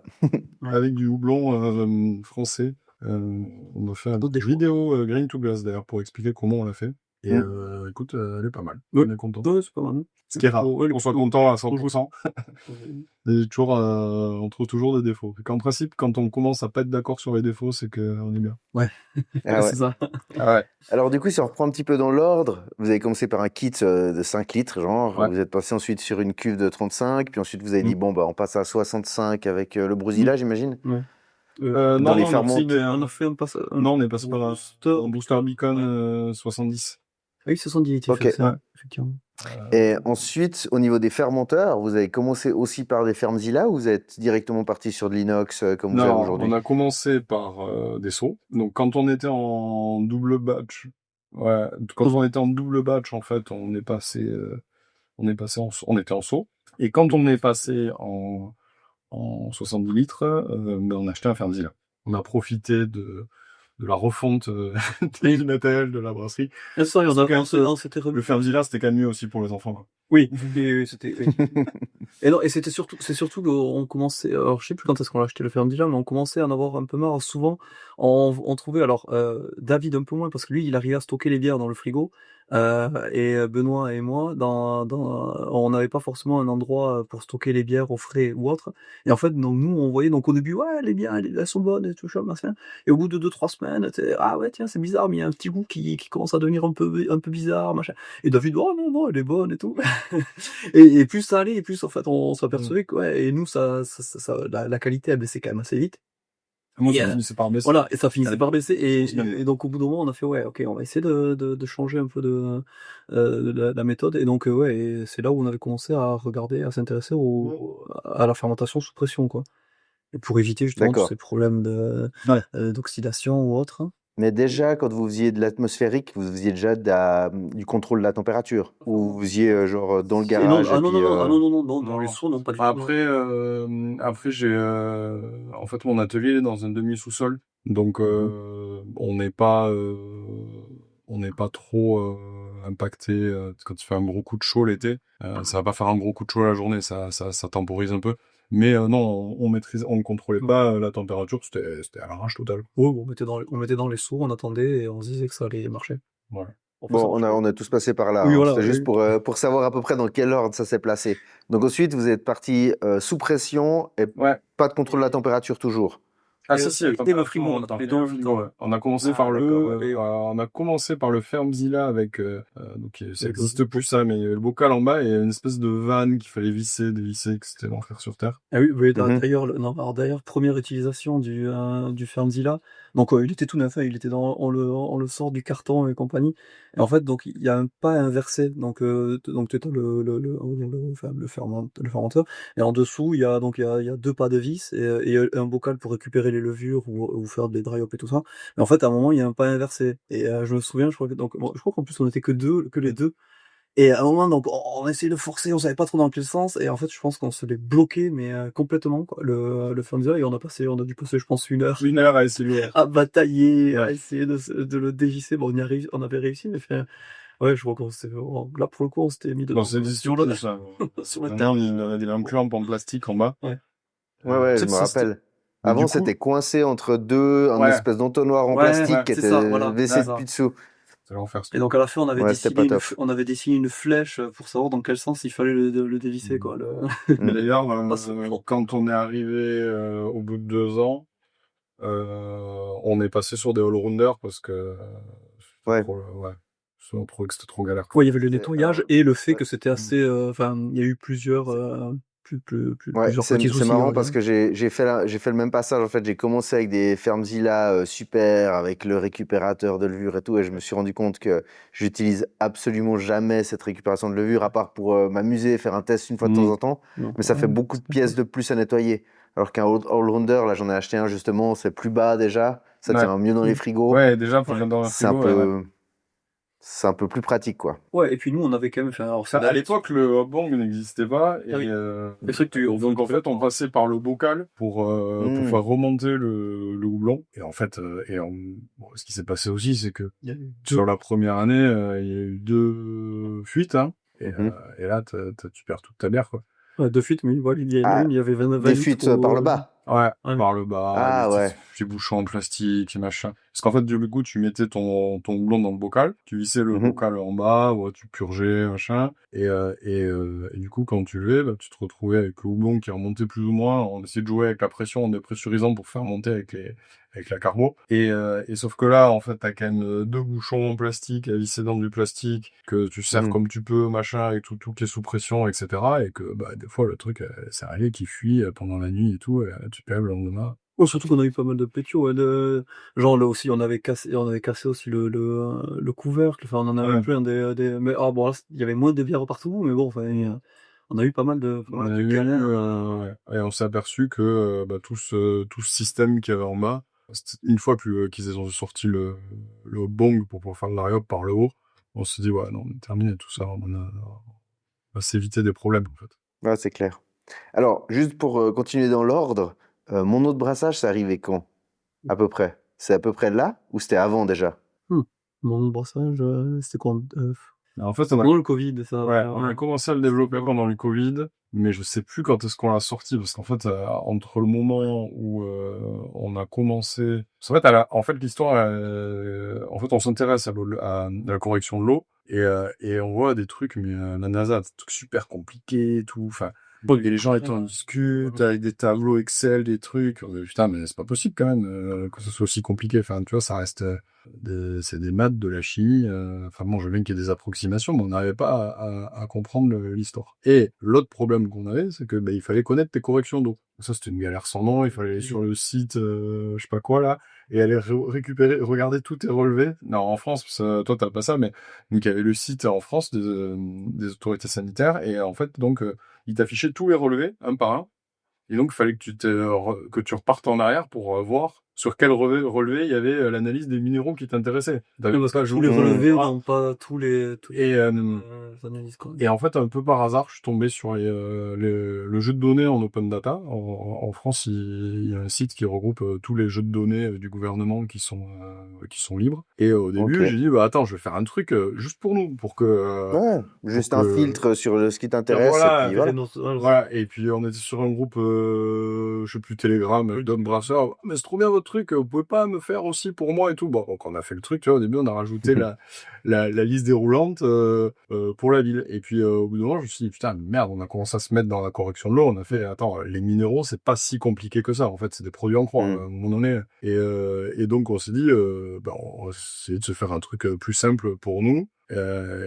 [SPEAKER 2] Avec du houblon français. On a fait une
[SPEAKER 3] D'autres des choix.
[SPEAKER 2] vidéo Green to Glass d'ailleurs pour expliquer comment on l'a fait. Et
[SPEAKER 1] Mm.
[SPEAKER 2] écoute, elle est pas mal.
[SPEAKER 3] Ouais.
[SPEAKER 2] On est content.
[SPEAKER 3] Ouais, c'est pas mal.
[SPEAKER 2] Ce qui est rare.
[SPEAKER 3] Ouais,
[SPEAKER 2] On soit content à 100%.
[SPEAKER 3] Ouais.
[SPEAKER 2] Et toujours, on trouve toujours des défauts. En principe, quand on commence à pas être d'accord sur les défauts, c'est qu'on est bien.
[SPEAKER 3] Ouais,
[SPEAKER 1] Ah ouais.
[SPEAKER 3] c'est ça.
[SPEAKER 2] Ah ouais.
[SPEAKER 1] Alors du coup, si on reprend un petit peu dans l'ordre, vous avez commencé par un kit de 5 litres, genre,
[SPEAKER 2] Ouais.
[SPEAKER 1] vous êtes passé ensuite sur une cuve de 35, puis ensuite vous avez dit, bon, bah on passe à 65 avec le Bruzilla, j'imagine?
[SPEAKER 3] Ouais.
[SPEAKER 1] Dans
[SPEAKER 2] Non,
[SPEAKER 1] les
[SPEAKER 2] non,
[SPEAKER 1] fermentes.
[SPEAKER 3] On a fait un passage.
[SPEAKER 2] non, on est passé par un booster Beacon 70.
[SPEAKER 3] Oui, 70 litres,
[SPEAKER 1] Ok.
[SPEAKER 3] ça, effectivement.
[SPEAKER 1] Et ensuite, au niveau des fermenteurs, vous avez commencé aussi par des Fermzilla ou vous êtes directement parti sur de l'inox comme vous avez
[SPEAKER 2] Non,
[SPEAKER 1] aujourd'hui?
[SPEAKER 2] on a commencé par des seaux. Donc quand on était en double batch, en fait, on est passé on était en seau. Et quand on est passé en 70 litres, on a acheté un Fermzilla. On a profité de la refonte du matériel de la brasserie.
[SPEAKER 3] C'est ça,
[SPEAKER 2] Le
[SPEAKER 3] s'était remis.
[SPEAKER 2] Le Fermzilla, c'était quand même mieux aussi pour les enfants, quoi.
[SPEAKER 3] Oui, c'était. Oui. Et non, et c'est surtout qu'on commençait. Alors, je sais plus quand est-ce qu'on l'a acheté le ferme déjà, mais on commençait à en avoir un peu marre. Souvent, on trouvait. Alors, David un peu moins parce que lui, il arrivait à stocker les bières dans le frigo. Et Benoît et moi, on n'avait pas forcément un endroit pour stocker les bières au frais ou autre. Et en fait, donc nous, on voyait donc au début, ouais, les bières, elles sont bonnes et tout ça, machin. Et au bout de 2-3 semaines, ah ouais, tiens, c'est bizarre, mais il y a un petit goût qui commence à devenir un peu bizarre, machin. Et David, oh non, non, elle est bonne et tout. Et plus ça allait, et plus en fait on s'apercevait que ouais, et nous la qualité elle baissait quand même assez vite.
[SPEAKER 2] Moi,
[SPEAKER 3] Et,
[SPEAKER 2] ça finissait par baisser.
[SPEAKER 3] voilà, et ça finissait par baisser
[SPEAKER 2] Semaines.
[SPEAKER 3] et donc au bout d'un moment on a fait ouais, ok, on va essayer de changer un peu de la méthode, et donc ouais, et c'est là où on avait commencé à regarder, à s'intéresser à la fermentation sous pression, quoi. Et pour éviter justement tous
[SPEAKER 1] D'accord.
[SPEAKER 3] ces problèmes d'oxydation ou autre.
[SPEAKER 1] Mais déjà, quand vous faisiez de l'atmosphérique, vous faisiez déjà du contrôle de la température? Ou vous faisiez genre dans le
[SPEAKER 3] Et non,
[SPEAKER 1] garage et puis...
[SPEAKER 3] non, dans
[SPEAKER 2] Non.
[SPEAKER 3] les sourds, non, pas du tout.
[SPEAKER 2] Après, j'ai en fait mon atelier est dans un demi sous-sol, donc on n'est pas trop impacté quand il fait un gros coup de chaud l'été. Ça va pas faire un gros coup de chaud la journée, ça temporise un peu. Mais non, on ne contrôlait pas la température, c'était à l'arrache totale.
[SPEAKER 3] Ouais, on mettait dans les seaux, on attendait et on se disait que ça allait marcher.
[SPEAKER 2] Voilà.
[SPEAKER 3] Enfin, ça
[SPEAKER 1] Bon,
[SPEAKER 3] marchait.
[SPEAKER 1] on a tous passé par là,
[SPEAKER 3] Oui,
[SPEAKER 1] hein.
[SPEAKER 3] voilà.
[SPEAKER 1] C'était juste pour savoir à peu près dans quel ordre ça s'est placé. Donc ensuite, vous êtes parti sous pression et
[SPEAKER 2] Ouais.
[SPEAKER 1] pas de contrôle de la température toujours.
[SPEAKER 2] Ah,
[SPEAKER 3] Et
[SPEAKER 2] si, si,
[SPEAKER 3] c'était le frigo, on a les deux en même temps.
[SPEAKER 2] ouais. On a commencé
[SPEAKER 3] Ah,
[SPEAKER 2] par
[SPEAKER 3] d'accord, ouais.
[SPEAKER 2] on a commencé par le Fermzilla avec, donc, ça
[SPEAKER 3] Avec
[SPEAKER 2] existe plus ça, mais il y avait le bocal en bas et une espèce de vanne qu'il fallait dévisser, que c'était l'enfer sur terre.
[SPEAKER 3] Ah oui, oui,
[SPEAKER 1] Mhm.
[SPEAKER 3] d'ailleurs, première utilisation du Fermzilla. Donc, il était tout neuf, hein, on le sort du carton et compagnie. Et en fait, donc, il y a un pas inversé. Donc, tu as le fermenteur. Et en dessous, il y a deux pas de vis et un bocal pour récupérer les levures ou faire des dry hop et tout ça. Mais en fait, à un moment, il y a un pas inversé. Et je me souviens, je crois qu'en plus, on était que les deux. Et à un moment, donc, on essayait de forcer, on savait pas trop dans quel sens, et en fait, je pense qu'on se l'est bloqué, mais complètement, quoi, le Fernseer, et on a dû passer, je pense,
[SPEAKER 2] 1 heure à essayer.
[SPEAKER 3] à batailler, à
[SPEAKER 2] Ouais.
[SPEAKER 3] essayer de le dévisser. Bon, on avait réussi, mais ouais, je crois là, pour le coup, on s'était mis
[SPEAKER 2] Non, c'est
[SPEAKER 3] sur
[SPEAKER 2] ça.
[SPEAKER 3] sur le
[SPEAKER 2] Maintenant, il a des lampes en plastique en bas.
[SPEAKER 3] Ouais.
[SPEAKER 1] Ouais, je
[SPEAKER 3] C'est
[SPEAKER 1] me
[SPEAKER 3] ça, c'était-
[SPEAKER 1] rappelle.
[SPEAKER 2] Mais
[SPEAKER 1] Avant,
[SPEAKER 2] du coup,
[SPEAKER 1] c'était coincé entre deux, un
[SPEAKER 2] ouais,
[SPEAKER 1] espèce d'entonnoir en
[SPEAKER 3] Ouais,
[SPEAKER 1] plastique qui
[SPEAKER 3] c'est ça, voilà,
[SPEAKER 1] était
[SPEAKER 3] c'est
[SPEAKER 1] vissé
[SPEAKER 3] ça.
[SPEAKER 1] depuis dessous.
[SPEAKER 2] c'est l'enfer.
[SPEAKER 3] Et donc, à la fin,
[SPEAKER 1] Ouais, c'était pas top.
[SPEAKER 3] on avait dessiné une flèche pour savoir dans quel sens il fallait le dévisser, quoi.
[SPEAKER 2] Mais d'ailleurs,
[SPEAKER 3] Pas simple.
[SPEAKER 2] quand on est arrivé au bout de 2 ans, on est passé sur des all-rounders parce que
[SPEAKER 1] Ouais.
[SPEAKER 2] c'était trop galère, quoi.
[SPEAKER 3] Ouais, il y avait le nettoyage et le fait
[SPEAKER 1] ouais.
[SPEAKER 3] que c'était assez, enfin, il y a eu plusieurs
[SPEAKER 1] Ouais,
[SPEAKER 3] petits
[SPEAKER 1] c'est
[SPEAKER 3] soucis,
[SPEAKER 1] marrant
[SPEAKER 3] ouais.
[SPEAKER 1] parce que j'ai fait le même passage. En fait, j'ai commencé avec des Fermzilla super, avec le récupérateur de levure et tout, et je me suis rendu compte que j'utilise absolument jamais cette récupération de levure, à part pour m'amuser, faire un test une fois de temps en temps.
[SPEAKER 3] Non.
[SPEAKER 1] Mais ça fait beaucoup de pièces de plus à nettoyer. Alors qu'un all-rounder, là, j'en ai acheté un justement, c'est plus bas déjà. Ça
[SPEAKER 2] Ouais.
[SPEAKER 1] tient mieux dans les frigos.
[SPEAKER 2] Ouais, déjà, pour dans le
[SPEAKER 1] C'est un
[SPEAKER 2] frigo, ouais.
[SPEAKER 1] peu, c'est un peu plus pratique, quoi.
[SPEAKER 3] Ouais, et puis nous, on avait quand même fait, alors,
[SPEAKER 2] À l'époque, le hot-bang n'existait pas. Et,
[SPEAKER 3] Ah oui. Le truc,
[SPEAKER 2] donc, en fait, on passait par le bocal pour faire remonter le houblon. Et en fait, bon, ce qui s'est passé aussi, c'est que sur la première année, il y a eu 2 fuites, hein. Et là, tu perds toute ta bière, quoi.
[SPEAKER 3] Ouais, de fuite, mais voilà, il y en a
[SPEAKER 1] Ah,
[SPEAKER 3] une, il y avait 20
[SPEAKER 1] des
[SPEAKER 3] litres
[SPEAKER 1] fuites par le bas.
[SPEAKER 2] Ouais,
[SPEAKER 3] Ouais.
[SPEAKER 2] par le bas,
[SPEAKER 1] Ah,
[SPEAKER 2] des
[SPEAKER 1] ouais.
[SPEAKER 2] petits bouchons en plastique, machin. Parce qu'en fait, du coup, tu mettais ton houblon dans le bocal, tu vissais le bocal en bas, ouais, tu purgeais, machin. Et du coup, quand tu levais, bah, tu te retrouvais avec le houblon qui remontait plus ou moins. On essayait de jouer avec la pression en dépressurisant pour faire monter avec la carbo. Et sauf que là, en fait, t'as quand même 2 bouchons en plastique à visser dans du plastique, que tu serres comme tu peux, machin, avec tout qui est sous pression, etc. Et que, bah, des fois, le truc, c'est arrivé qu'il fuit pendant la nuit et tout, et tu perds le lendemain.
[SPEAKER 3] Oh, surtout qu'on a eu pas mal de pétios, ouais, genre là aussi, on avait cassé aussi le couvercle, enfin, on en avait plein mais, ah bon, là, il y avait moins de bières partout, mais bon, enfin, on a eu pas mal de galères.
[SPEAKER 2] Ouais. Et on s'est aperçu que bah, tout ce système qu'il y avait en bas, une fois qu'ils ont sorti le bong pour pouvoir faire de l'aérob par le haut, on s'est dit ouais non, on a terminé tout ça, on va s'éviter des problèmes en fait.
[SPEAKER 1] Ouais, c'est clair. Alors, juste pour continuer dans l'ordre, mon eau de brassage, c'est arrivé quand? À peu près. C'est à peu près là ou c'était avant déjà?
[SPEAKER 3] Mon brassage, c'était quoi?
[SPEAKER 2] En fait,
[SPEAKER 3] Pendant le Covid, ça.
[SPEAKER 2] on a commencé à le développer pendant le Covid, mais je sais plus quand est-ce qu'on l'a sorti, parce qu'en fait, entre le moment où on a commencé... En fait, l'histoire, en fait, on s'intéresse à la correction de l'eau, et on voit des trucs, mais la NASA, des trucs super compliqués et tout, enfin... Et les gens étant discutent avec des tableaux Excel, des trucs. Putain, mais c'est pas possible quand même que ce soit aussi compliqué. Enfin, tu vois, ça reste c'est des maths, de la chimie. Enfin bon, je veux bien qu'il y ait des approximations, mais on n'arrivait pas à comprendre l'histoire. Et l'autre problème qu'on avait, c'est que il fallait connaître tes corrections d'eau. Ça, c'était une galère sans nom. Il fallait aller sur le site, je sais pas quoi là, et aller récupérer, regarder tous tes relevés. Non, en France, toi t'as pas ça, mais donc il y avait le site en France des autorités sanitaires, et en fait donc il t'affichait tous les relevés, un par un. Et donc, il fallait que tu repartes en arrière pour voir sur quel relevé il y avait l'analyse des minéraux qui t'intéressaient.
[SPEAKER 3] Oui, parce que tous les relevés n'ont pas tous les analyses, quoi.
[SPEAKER 2] Et en fait, un peu par hasard, je suis tombé sur le jeu de données en open data. En France, il y a un site qui regroupe tous les jeux de données du gouvernement qui sont libres. Et au début, j'ai dit, bah attends, je vais faire un truc juste pour nous, pour que...
[SPEAKER 1] Ouais, juste un filtre sur ce qui t'intéresse.
[SPEAKER 2] Voilà,
[SPEAKER 1] et puis voilà.
[SPEAKER 2] voilà. Et puis on était sur un groupe, je sais plus, Telegram, d'hommes brasseurs. Mais c'est trop bien votre truc, vous pouvez pas me faire aussi pour moi et tout. Bon, donc on a fait le truc, tu vois, au début on a rajouté la liste déroulante pour la ville. Et puis au bout d'un moment, je me suis dit, putain, merde, on a commencé à se mettre dans la correction de l'eau. On a fait, attends, les minéraux, c'est pas si compliqué que ça. En fait, c'est des produits en croix, à un moment donné. Et donc on s'est dit, on va essayer de se faire un truc plus simple pour nous.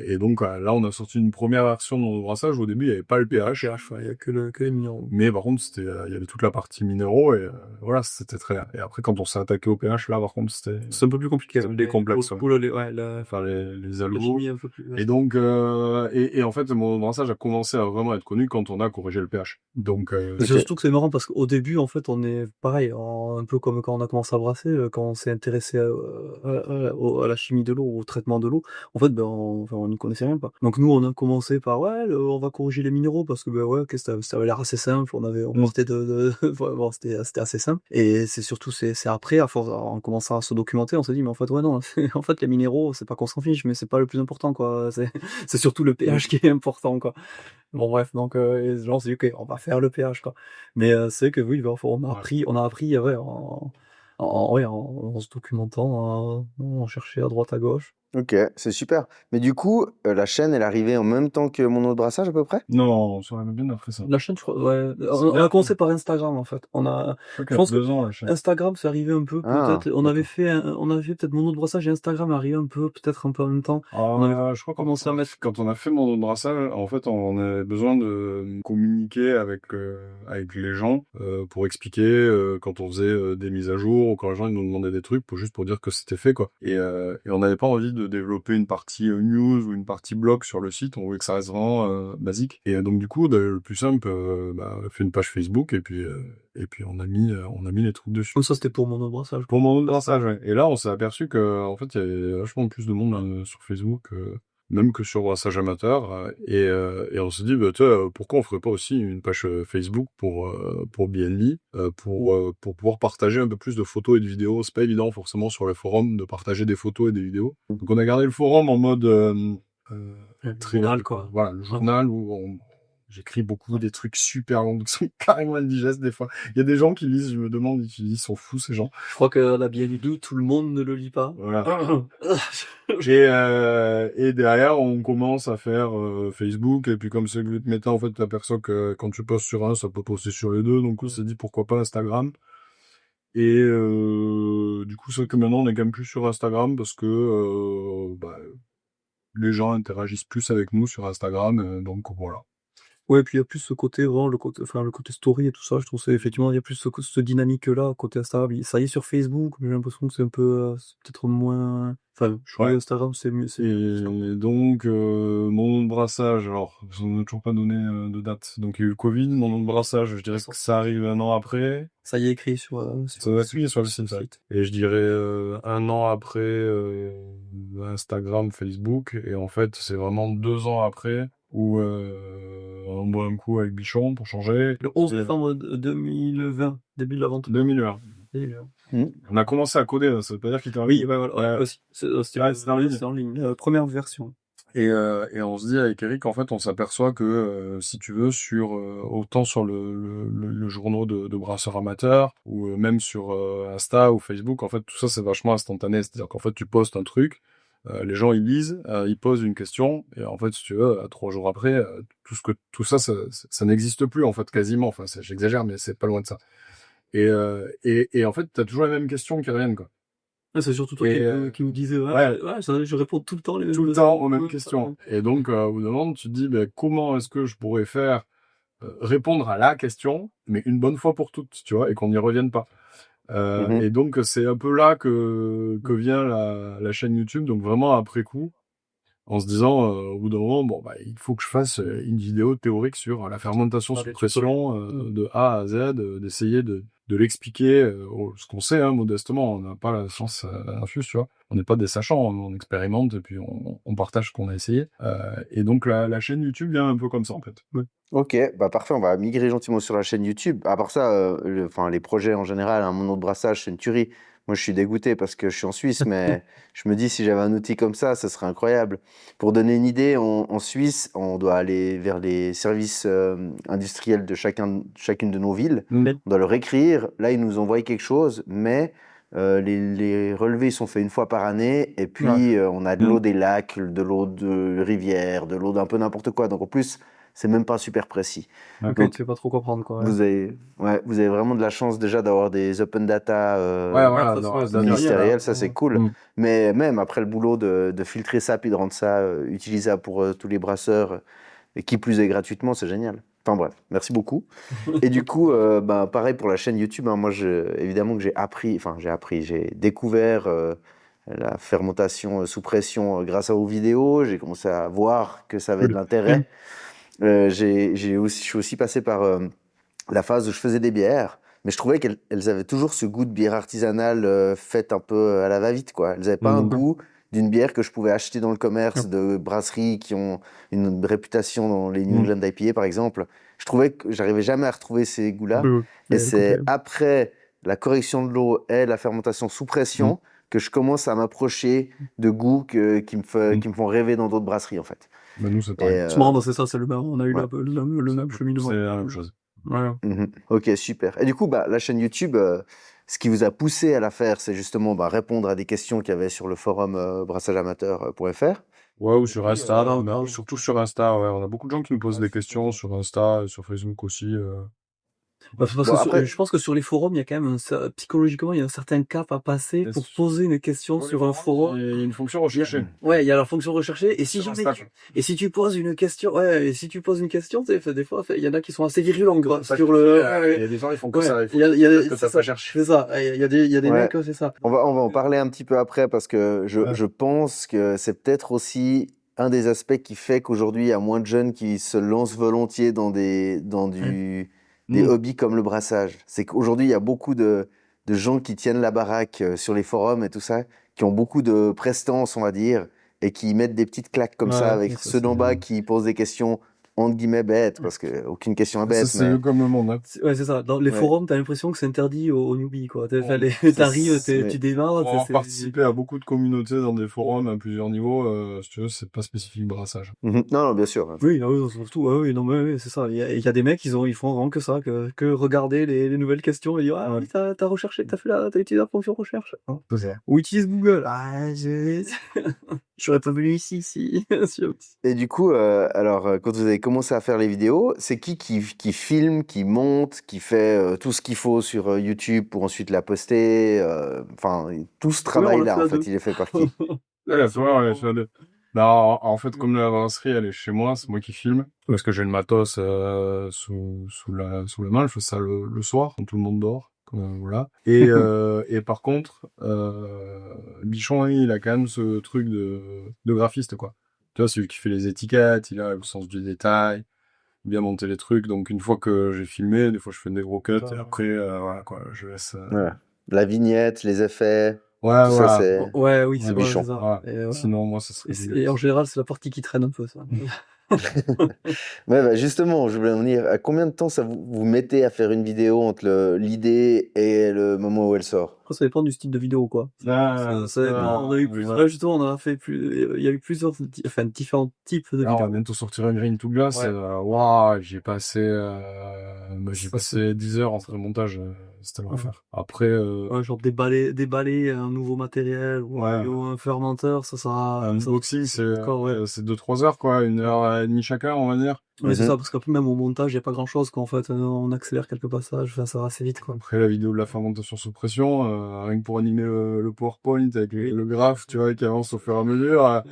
[SPEAKER 2] Et donc là, on a sorti une première version de notre brassage. Au début, il n'y avait pas le pH,
[SPEAKER 3] Il n'y a que les minéraux.
[SPEAKER 2] mais par contre, il y avait toute la partie minéraux, et voilà, c'était très bien. Et après, quand on s'est attaqué au pH, là, par contre,
[SPEAKER 3] c'est un peu plus compliqué.
[SPEAKER 2] C'est des complexes.
[SPEAKER 3] Enfin,
[SPEAKER 2] les algos.
[SPEAKER 3] La chimie un peu plus.
[SPEAKER 2] Et donc, et en fait, mon brassage a commencé à vraiment être connu quand on a corrigé le pH. Donc,
[SPEAKER 3] c'est surtout que c'est marrant parce qu'au début, en fait, on est pareil, un peu comme quand on a commencé à brasser, quand on s'est intéressé à la chimie de l'eau, au traitement de l'eau. En fait, on n'y connaissait rien, quoi. Donc nous, on a commencé par on va corriger les minéraux parce que ça avait l'air assez simple. On partait bon, c'était assez simple. Et c'est surtout c'est après, à force, en commençant à se documenter, on s'est dit mais en fait non, en fait les minéraux, c'est pas qu'on s'en fiche, mais c'est pas le plus important, quoi. C'est surtout le pH qui est important, quoi. Bon bref, donc les gens s'est dit ok, on va faire le pH, quoi. Mais c'est que oui, on a appris en se documentant, on cherchait à droite à gauche.
[SPEAKER 1] Ok, c'est super. Mais du coup, la chaîne, elle est arrivée en même temps que mon eau de brassage à peu près?
[SPEAKER 2] non, ça aurait bien après ça.
[SPEAKER 3] La chaîne, je crois, on a commencé par Instagram, en fait. Je pense que
[SPEAKER 2] 2 ans, la chaîne.
[SPEAKER 3] Instagram, c'est arrivé un peu, peut-être. On avait fait peut-être mon eau de brassage et Instagram est arrivé peut-être un peu en même temps.
[SPEAKER 2] Je crois qu'on commençait à mettre, quand on a fait mon eau de brassage, en fait, on avait besoin de communiquer avec les gens, pour expliquer, quand on faisait des mises à jour, ou quand les gens ils nous demandaient des trucs, juste pour dire que c'était fait, quoi. Et on n'avait pas envie de de développer une partie news ou une partie blog sur le site. On voulait que ça reste vraiment basique. Et donc du coup, le plus simple, on a fait une page Facebook et puis on a mis les trucs dessus.
[SPEAKER 3] Oh, ça, c'était pour mon autre brassage.
[SPEAKER 2] Pour mon autre brassage, ouais. Et là, on s'est aperçu que en fait, il y avait vachement plus de monde sur Facebook, même que sur Brassage Amateur. Et on s'est dit, bah, pourquoi on ferait pas aussi une page Facebook pour BNB, pour pouvoir partager un peu plus de photos et de vidéos. C'est pas évident forcément sur les forums de partager des photos et des vidéos. Donc on a gardé le forum en mode
[SPEAKER 3] journal, quoi.
[SPEAKER 2] Voilà, le journal où j'écris beaucoup des trucs super longs qui sont carrément indigestes des fois. Il y a des gens qui lisent, je me demande, ils sont fous ces gens.
[SPEAKER 3] Je crois que la BNB, tout le monde ne le lit pas.
[SPEAKER 2] Voilà. Et derrière, on commence à faire Facebook, et puis comme c'est le méta, en fait, tu aperçois que quand tu postes sur un, ça peut poster sur les deux, donc on s'est dit pourquoi pas Instagram. Et du coup, c'est que maintenant, on est quand même plus sur Instagram, parce que les gens interagissent plus avec nous sur Instagram, donc voilà.
[SPEAKER 3] Ouais, puis il y a plus ce côté, vraiment, le côté story et tout ça, je trouve, effectivement, il y a plus ce dynamique-là, côté Instagram. Ça y est, sur Facebook, mais j'ai l'impression que c'est un peu, c'est peut-être moins, enfin, je crois que Instagram, c'est mieux,
[SPEAKER 2] Et donc, mon nom de brassage, alors, on n'a toujours pas donné de date. Donc, il y a eu le Covid, mon nom de brassage, je dirais que ça arrive 1 an après.
[SPEAKER 3] Ça y est, écrit sur
[SPEAKER 2] Ça doit être écrit sur le site. Et je dirais 1 an après Instagram, Facebook. Et en fait, c'est vraiment 2 ans après où on boit un coup avec Bichon pour changer.
[SPEAKER 3] Le 11 décembre 2020, début de la vente.
[SPEAKER 2] 2020. On a commencé à coder, ça veut pas dire qu'il était en ligne.
[SPEAKER 3] Oui, voilà, aussi. C'était en ligne. Première version.
[SPEAKER 2] Et on se dit avec Eric, en fait, on s'aperçoit que si tu veux, autant sur le journaux de brasseurs amateurs ou même sur Insta ou Facebook, en fait, tout ça c'est vachement instantané. C'est-à-dire qu'en fait, tu postes un truc, les gens ils lisent, ils posent une question, et en fait, si tu veux, 3 jours après, tout ça n'existe plus en fait quasiment. Enfin, j'exagère, mais c'est pas loin de ça. Et en fait, t'as toujours les mêmes questions qui reviennent, quoi.
[SPEAKER 3] C'est surtout toi qui nous disais, je réponds tout le temps
[SPEAKER 2] aux mêmes questions. Et donc, au bout d'un moment, tu te dis, comment est-ce que je pourrais faire répondre à la question, mais une bonne fois pour toutes, tu vois, et qu'on n'y revienne pas. Et donc, c'est un peu là que vient la chaîne YouTube, donc vraiment après coup, en se disant, au bout d'un moment, il faut que je fasse une vidéo théorique sur la fermentation sous pression de A à Z, d'essayer de l'expliquer, ce qu'on sait, modestement. On n'a pas la science infuse, tu vois. On n'est pas des sachants, on expérimente et puis on partage ce qu'on a essayé. Et donc la chaîne YouTube vient un peu comme ça, en fait. Ouais.
[SPEAKER 1] Ok, parfait, on va migrer gentiment sur la chaîne YouTube. À part ça, les projets en général, mon autre brassage, c'est une tuerie. Moi, je suis dégoûté parce que je suis en Suisse, mais je me dis, si j'avais un outil comme ça serait incroyable. Pour donner une idée, en Suisse, on doit aller vers les services industriels de chacune de nos villes. On doit leur écrire. Là, ils nous envoient quelque chose, mais les relevés sont faits une fois par année. Et puis, on a de l'eau des lacs, de l'eau de rivière, de l'eau d'un peu n'importe quoi. Donc, en plus, c'est même pas super précis.
[SPEAKER 3] Donc, tu sais pas trop quoi prendre, quoi.
[SPEAKER 1] Vous avez vraiment de la chance déjà d'avoir des open data ministériels, ça c'est cool. Mais même après le boulot de filtrer ça puis de rendre ça utilisable pour tous les brasseurs, et qui plus est gratuitement, c'est génial. Enfin bref, merci beaucoup. Et du coup, pareil pour la chaîne YouTube, moi évidemment que j'ai découvert la fermentation sous pression grâce à vos vidéos. J'ai commencé à voir que ça avait de l'intérêt. Je suis aussi passé par la phase où je faisais des bières, mais je trouvais qu'elles avaient toujours ce goût de bière artisanale faite un peu à la va-vite, quoi. Elles n'avaient pas un goût d'une bière que je pouvais acheter dans le commerce de brasseries qui ont une réputation dans les New England IPA, par exemple. Je trouvais que j'arrivais jamais à retrouver ces goûts-là. Et c'est après la correction de l'eau et la fermentation sous pression que je commence à m'approcher de goûts qui me font rêver dans d'autres brasseries, en fait.
[SPEAKER 2] Nous, c'est pareil.
[SPEAKER 3] C'est marrant, c'est ça, c'est le même. On a eu le même cheminement.
[SPEAKER 2] C'est la même chose.
[SPEAKER 3] Ouais.
[SPEAKER 1] Ok, super. Et du coup, la chaîne YouTube, ce qui vous a poussé à la faire, c'est justement répondre à des questions qu'il y avait sur le forum brassageamateur.fr.
[SPEAKER 2] Ouais, ou sur Insta, surtout sur Insta, ouais. On a beaucoup de gens qui nous posent des questions sur Insta et sur Facebook aussi.
[SPEAKER 3] Parce
[SPEAKER 1] Bon,
[SPEAKER 3] que
[SPEAKER 1] après,
[SPEAKER 3] je pense que sur les forums, il y a quand même psychologiquement, il y a un certain cap à passer
[SPEAKER 2] Et
[SPEAKER 3] pour
[SPEAKER 2] sur
[SPEAKER 3] poser une question
[SPEAKER 2] les
[SPEAKER 3] sur un
[SPEAKER 2] forums,
[SPEAKER 3] forum.
[SPEAKER 2] il y a une fonction
[SPEAKER 3] Il y a,
[SPEAKER 2] recherchée.
[SPEAKER 3] ouais, il y a la fonction recherchée. Et si
[SPEAKER 2] Sur un
[SPEAKER 3] jamais
[SPEAKER 2] stage.
[SPEAKER 3] et si tu poses une question, ouais, et si tu poses une question, tu sais, des fois, il y en a qui sont assez virulents
[SPEAKER 2] Pas
[SPEAKER 3] sur
[SPEAKER 2] cherché,
[SPEAKER 3] le,
[SPEAKER 2] il y a des gens, ils font que
[SPEAKER 3] ouais,
[SPEAKER 2] ça. Il faut
[SPEAKER 3] il y a,
[SPEAKER 2] que
[SPEAKER 3] c'est
[SPEAKER 2] t'as
[SPEAKER 3] ça,
[SPEAKER 2] pas cherché.
[SPEAKER 3] c'est ça. Il y a des
[SPEAKER 1] ouais,
[SPEAKER 3] mecs, ouais, c'est ça.
[SPEAKER 1] on va en parler un petit peu après parce que
[SPEAKER 2] Ouais.
[SPEAKER 1] je pense que c'est peut-être aussi un des aspects qui fait qu'aujourd'hui, il y a moins de jeunes qui se lancent volontiers dans
[SPEAKER 3] Ouais.
[SPEAKER 1] des
[SPEAKER 2] Mm.
[SPEAKER 1] hobbies comme le brassage. C'est qu'aujourd'hui, il y a beaucoup de gens qui tiennent la baraque sur les forums et tout ça, qui ont beaucoup de prestance, on va dire, et qui mettent des petites claques comme ça
[SPEAKER 3] Ouais,
[SPEAKER 1] avec
[SPEAKER 3] mais ça,
[SPEAKER 1] ceux d'en bas
[SPEAKER 2] Mm.
[SPEAKER 1] qui posent des questions entre guillemets bêtes, parce que aucune question est
[SPEAKER 2] Ça,
[SPEAKER 1] bête,
[SPEAKER 2] c'est eux
[SPEAKER 1] mais
[SPEAKER 2] comme le monde, hein.
[SPEAKER 3] Ouais, c'est ça. Dans les
[SPEAKER 1] ouais,
[SPEAKER 3] forums, t'as l'impression que c'est interdit aux newbies, quoi.
[SPEAKER 2] Bon,
[SPEAKER 3] T'arrives, tu
[SPEAKER 1] ouais.
[SPEAKER 3] démarres,
[SPEAKER 2] pour avoir participé à beaucoup de communautés dans des forums à plusieurs niveaux, si tu veux, c'est pas spécifique brassage.
[SPEAKER 1] Mhm. Non, non, bien sûr.
[SPEAKER 3] Oui, ah oui, surtout, ah oui, non, mais oui, c'est ça. Il y a des mecs, ils font vraiment que ça, que regarder les nouvelles questions et dire, ah
[SPEAKER 2] Ouais.
[SPEAKER 3] oui, t'as recherché, t'as utilisé la fonction recherche. Hein.
[SPEAKER 2] C'est ça.
[SPEAKER 3] Ou utilise Google. Ah, j'aurais pas venu ici, si.
[SPEAKER 1] Et du coup, quand vous avez commencé à faire les vidéos, c'est qui filme, qui monte, qui fait tout ce qu'il faut sur YouTube pour ensuite la poster enfin, tout ce
[SPEAKER 3] Ouais, on l'a
[SPEAKER 1] travail-là,
[SPEAKER 3] fait
[SPEAKER 1] en
[SPEAKER 3] à
[SPEAKER 1] fait,
[SPEAKER 3] deux.
[SPEAKER 1] il est fait par qui?
[SPEAKER 2] Ouais, c'est vrai, on est sur deux. Bah, en fait, comme la brasserie, elle est chez moi, c'est moi qui filme. Parce que j'ai le matos sous la main, je fais ça le soir, quand tout le monde dort. Voilà. Et par contre, Bichon, il a quand même ce truc de graphiste, quoi. Tu vois, celui qui fait les étiquettes, il a le sens du détail, bien monter les trucs. Donc, une fois que j'ai filmé, des fois, je fais des gros cuts, et après, voilà, quoi, je laisse...
[SPEAKER 1] Voilà. La vignette, les effets,
[SPEAKER 2] Ouais,
[SPEAKER 1] tout ça,
[SPEAKER 2] voilà.
[SPEAKER 1] c'est
[SPEAKER 3] Ouais, oui,
[SPEAKER 2] Ouais,
[SPEAKER 3] ouais, c'est
[SPEAKER 1] Bichon.
[SPEAKER 3] ça.
[SPEAKER 2] voilà.
[SPEAKER 3] Et, voilà.
[SPEAKER 2] Sinon, moi, ça serait
[SPEAKER 3] Et en
[SPEAKER 2] dégueulasse.
[SPEAKER 3] général, c'est la partie qui traîne un peu, ça.
[SPEAKER 1] Ouais, bah justement, je voulais en venir. À combien de temps ça vous mettez à faire une vidéo entre l'idée et le moment où elle sort?
[SPEAKER 3] Après, ça dépend du style de vidéo, quoi. Ça dépend. On a eu là, justement, on a fait il y a eu plusieurs, enfin, différents types de
[SPEAKER 2] Là, on va
[SPEAKER 3] vidéos.
[SPEAKER 2] bientôt sortir un Green to Glass.
[SPEAKER 3] Ouais.
[SPEAKER 2] Waouh, j'ai passé 10 heures en train de montage. C'était l'enfer. Après,
[SPEAKER 3] Ouais, genre déballer un nouveau matériel
[SPEAKER 2] ouais,
[SPEAKER 3] ou un fermenteur,
[SPEAKER 2] un unboxing,
[SPEAKER 3] encore, ouais.
[SPEAKER 2] c'est 2-3 heures, quoi. 1 heure et demie chacun, on va dire.
[SPEAKER 3] Ouais, c'est
[SPEAKER 1] Mhm.
[SPEAKER 3] ça, parce qu'après, même au montage, il n'y a pas grand chose, quoi. En fait, on accélère quelques passages, enfin, ça va assez vite, quoi.
[SPEAKER 2] Après, la vidéo de la fermentation sous pression, rien que pour animer le PowerPoint avec le graphe, tu vois, qui avance au fur et à mesure.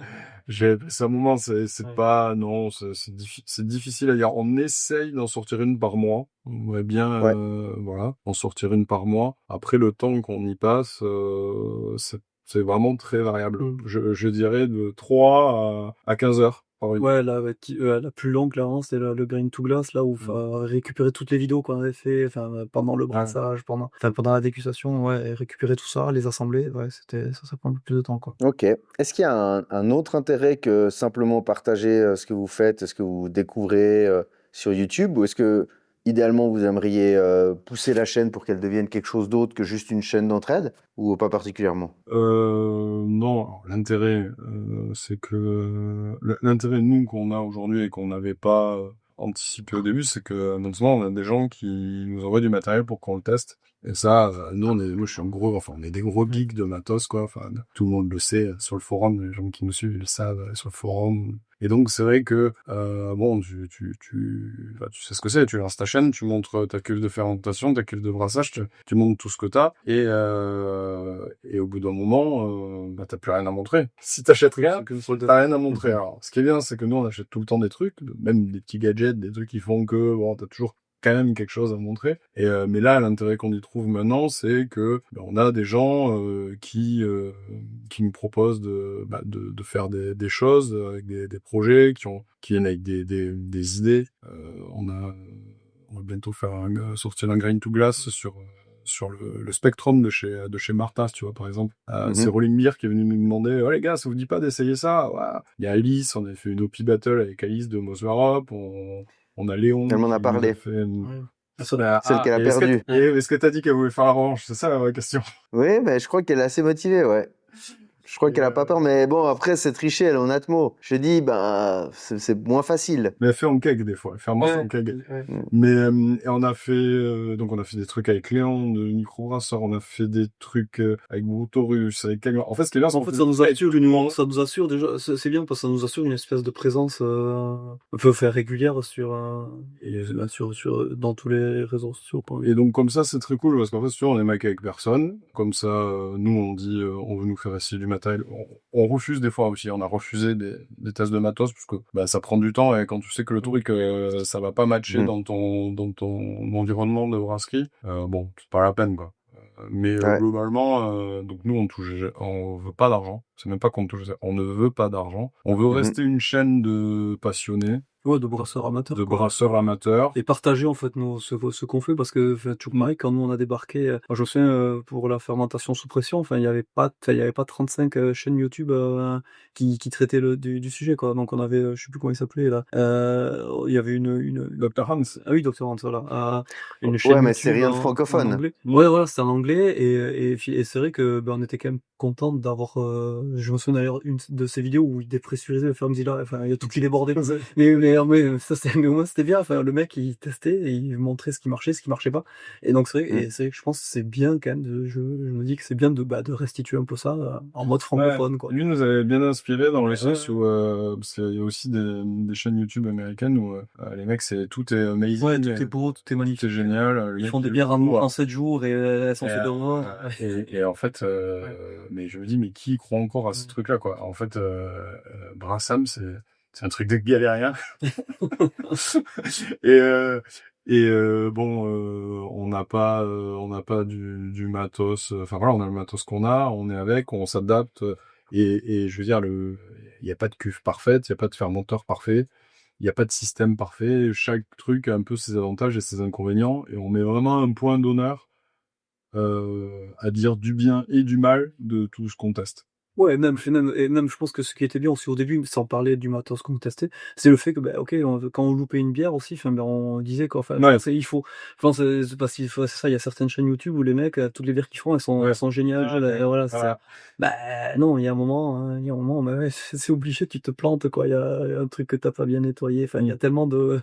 [SPEAKER 2] J'ai passé un moment, c'est
[SPEAKER 3] Ouais.
[SPEAKER 2] pas, non, c'est difficile à dire. On essaye d'en sortir une par mois. On aimerait bien,
[SPEAKER 1] Ouais.
[SPEAKER 2] voilà, en sortir une par mois. Après, le temps qu'on y passe, c'est vraiment très variable.
[SPEAKER 3] Mm.
[SPEAKER 2] Je dirais de 3 à 15 heures par une.
[SPEAKER 3] Ouais, la plus longue, clairement, c'est le Green to Glass, là où faut récupérer toutes les vidéos qu'on avait fait, enfin, pendant le brassage, pendant la dégustation, ouais, et récupérer tout ça, les assembler, ouais, ça prend un peu plus de temps, quoi.
[SPEAKER 1] Ok. Est-ce qu'il y a un autre intérêt que simplement partager ce que vous faites, ce que vous découvrez sur YouTube, ou est-ce que idéalement vous aimeriez pousser la chaîne pour qu'elle devienne quelque chose d'autre que juste une chaîne d'entraide, ou pas particulièrement?
[SPEAKER 2] Non, alors, l'intérêt, c'est que l'intérêt nous qu'on a aujourd'hui et qu'on n'avait pas anticipé au début, c'est que maintenant on a des gens qui nous envoient du matériel pour qu'on le teste. Et ça, moi je suis on est des gros geeks de matos, quoi. Enfin, tout le monde le sait sur le forum, les gens qui nous suivent, ils le savent sur le forum. Et donc c'est vrai que bon, enfin, tu sais ce que c'est, tu lances ta chaîne, tu montres ta cuve de fermentation, ta cuve de brassage, tu montres tout ce que t'as, et au bout d'un moment, bah t'as plus rien à montrer. Si t'achètes rien, t'as rien à montrer. Alors, ce qui est bien, c'est que nous on achète tout le temps des trucs, même des petits gadgets, des trucs qui font que bon, t'as toujours quand même quelque chose à montrer. Mais là, l'intérêt qu'on y trouve maintenant, c'est que on a des gens qui nous proposent de faire des choses avec des projets qui viennent avec des idées. On va bientôt sortir un Grain to Glass sur le Spectrum de chez Martha, tu vois, par exemple. C'est Rolling Beer qui est venu nous demander, oh les gars, ça vous dit pas d'essayer ça? Ouais. Il y a Alice, on a fait une OP Battle avec Alice de Mosvarop, on a Léon
[SPEAKER 1] Elle m'en a
[SPEAKER 2] qui nous
[SPEAKER 1] parlé.
[SPEAKER 2] a fait
[SPEAKER 1] Celle qu'elle a perdue.
[SPEAKER 2] Est-ce que t'as dit qu'elle voulait faire la revanche? C'est ça la vraie question.
[SPEAKER 1] Oui, mais je crois qu'elle est assez motivée, ouais. Je crois qu'elle a pas peur, mais bon, après, c'est tricher, elle est en Atmo. Je dis, bah, c'est moins facile.
[SPEAKER 2] Mais elle fait en keg des fois, elle fait un morceau en keg. Mais et on a fait donc on a fait des trucs avec Léon de Microbrasseur, on a fait des trucs avec Brutorus, avec Keg. En fait, ce qui est bien, c'est
[SPEAKER 3] En
[SPEAKER 2] qu'on
[SPEAKER 3] fait,
[SPEAKER 2] fait
[SPEAKER 3] ça nous
[SPEAKER 2] des-
[SPEAKER 3] assure ça nous assure déjà, c'est bien parce que ça nous assure une espèce de présence, on peut faire régulière dans tous les réseaux sociaux.
[SPEAKER 2] Et donc comme ça, c'est très cool parce qu'en fait, si tu vois, on est mec avec personne. Comme ça, nous on dit on veut nous faire essayer du matériel. On refuse des fois aussi. On a refusé des tests de matos parce que bah, ça prend du temps et quand tu sais que le truc ça va pas matcher
[SPEAKER 1] Mhm.
[SPEAKER 2] dans ton environnement de brasserie, bon, c'est pas la peine quoi. Mais
[SPEAKER 1] Ouais.
[SPEAKER 2] globalement, donc nous on veut pas d'argent. C'est même pas qu'on touche, on ne veut pas d'argent. On veut
[SPEAKER 1] Mhm.
[SPEAKER 2] rester une chaîne de passionnés,
[SPEAKER 3] Ouais, de brasseurs amateurs.
[SPEAKER 2] de
[SPEAKER 3] quoi.
[SPEAKER 2] brasseurs amateurs.
[SPEAKER 3] Et partager en fait ce qu'on fait parce que enfin, toujours pareil quand nous on a débarqué je me souviens pour la fermentation sous pression enfin il y avait pas 35 chaînes YouTube qui traitaient du sujet quoi donc on avait je sais plus comment il s'appelait là il y avait une
[SPEAKER 2] Dr Hans.
[SPEAKER 3] ah oui Dr Hans voilà une
[SPEAKER 1] Ouais,
[SPEAKER 3] chaîne
[SPEAKER 1] mais c'est
[SPEAKER 3] YouTube
[SPEAKER 1] rien de
[SPEAKER 3] en
[SPEAKER 1] francophone.
[SPEAKER 3] anglais ouais voilà c'était en anglais et c'est vrai que ben, on était quand même content d'avoir je me souviens d'ailleurs une de ces vidéos où il dépressurisait le FermZilla enfin il y a tout qui débordait mais ça mais au moins c'était bien enfin le mec il testait et il montrait ce qui marchait pas et donc c'est vrai et c'est vrai que je pense que c'est bien quand même je me dis que c'est bien de restituer un peu ça en mode francophone quoi.
[SPEAKER 2] Lui nous avait bien inspiré dans le sens où parce qu'il y a aussi des chaînes YouTube américaines où les mecs tout est amazing,
[SPEAKER 3] Ouais, tout est beau, tout est magnifique.
[SPEAKER 2] tout est génial.
[SPEAKER 3] Ils font des bières en 7 jours et elles sont super bonnes.
[SPEAKER 2] Et en fait, mais je me dis mais qui croit encore à ce truc-là quoi. En fait, Brassam c'est un truc de galérien. et bon, on n'a pas du matos. Enfin voilà, on a le matos qu'on a, on est avec, on s'adapte. Et je veux dire, il y a pas de cuve parfaite, il y a pas de fermenteur parfait, il y a pas de système parfait. Chaque truc a un peu ses avantages et ses inconvénients, et on met vraiment un point d'honneur à dire du bien et du mal de tout ce qu'on teste.
[SPEAKER 3] Ouais, même, je pense que ce qui était bien aussi au début, sans parler du matos qu'on testait, c'est le fait que, bah, ok, quand on loupait une bière aussi, enfin, ben, on disait quoi, enfin,
[SPEAKER 2] Ouais.
[SPEAKER 3] il faut, je pense, c'est parce qu'il faut, c'est ça, il y a certaines chaînes YouTube où les mecs, toutes les bières qu'ils font, elles sont géniales, et voilà,
[SPEAKER 2] Voilà.
[SPEAKER 3] bah, non, il y a un moment, bah, ouais, c'est obligé, tu te plantes, quoi, il y a un truc que t'as pas bien nettoyé, enfin, il y a tellement de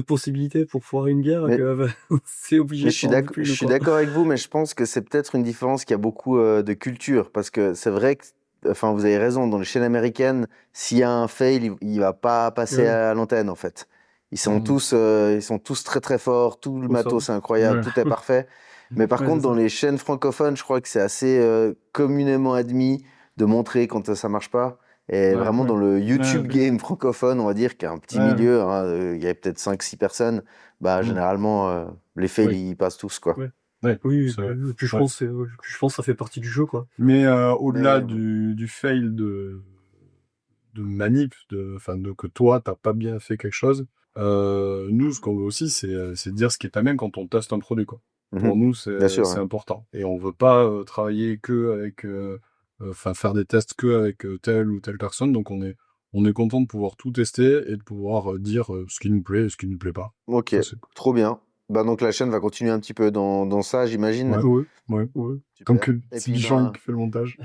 [SPEAKER 3] possibilités pour foirer une bière
[SPEAKER 1] Mais,
[SPEAKER 3] que, bah, c'est obligé
[SPEAKER 1] mais
[SPEAKER 3] de t'en enlever
[SPEAKER 1] je
[SPEAKER 3] une,
[SPEAKER 1] suis
[SPEAKER 3] quoi.
[SPEAKER 1] d'accord avec vous, mais je pense que c'est peut-être une différence qu'il y a beaucoup de culture. Parce que c'est vrai que, enfin, vous avez raison, dans les chaînes américaines, s'il y a un fail, il va pas passer
[SPEAKER 3] Ouais.
[SPEAKER 1] à l'antenne, en fait. Ils sont tous très très forts, tout le
[SPEAKER 3] Faut ça.
[SPEAKER 1] matos c'est incroyable,
[SPEAKER 2] Ouais.
[SPEAKER 1] tout est parfait. Mais par
[SPEAKER 3] Ouais,
[SPEAKER 1] contre,
[SPEAKER 3] c'est
[SPEAKER 1] dans
[SPEAKER 3] ça.
[SPEAKER 1] les chaînes francophones, je crois que c'est assez communément admis de montrer quand ça marche pas. Et
[SPEAKER 2] Ouais,
[SPEAKER 1] vraiment,
[SPEAKER 2] ouais.
[SPEAKER 1] dans le
[SPEAKER 2] Ouais,
[SPEAKER 1] YouTube game francophone, on va dire qu'il y a un petit
[SPEAKER 2] ouais.
[SPEAKER 1] milieu, hein, il y a peut-être 5 6 personnes, bah, généralement, les fails,
[SPEAKER 2] Oui.
[SPEAKER 1] ils passent tous, quoi.
[SPEAKER 3] Ouais.
[SPEAKER 2] Ouais,
[SPEAKER 3] Oui,
[SPEAKER 2] c'est vrai.
[SPEAKER 3] puis je
[SPEAKER 2] Ouais.
[SPEAKER 3] pense, je pense que ça fait partie du jeu, quoi.
[SPEAKER 2] Mais au-delà
[SPEAKER 1] Mais
[SPEAKER 2] du fail de manip, enfin de que toi t'as pas bien fait quelque chose, nous ce qu'on veut aussi c'est dire ce qui est pas bien quand on teste un produit quoi. Pour nous
[SPEAKER 1] bien sûr,
[SPEAKER 2] c'est
[SPEAKER 1] ouais.
[SPEAKER 2] important et on veut pas travailler que avec enfin faire des tests que avec telle ou telle personne donc on est content de pouvoir tout tester et de pouvoir dire ce qui nous plaît et ce qui nous plaît pas.
[SPEAKER 1] Ok,
[SPEAKER 2] Ça c'est
[SPEAKER 1] trop bien. Bah, donc la chaîne va continuer un petit peu dans ça, j'imagine.
[SPEAKER 2] ouais ouais ouais. Tant
[SPEAKER 1] Super.
[SPEAKER 2] que
[SPEAKER 1] Et
[SPEAKER 2] c'est
[SPEAKER 1] puis,
[SPEAKER 2] Jean
[SPEAKER 1] ben,
[SPEAKER 2] qui fait le montage.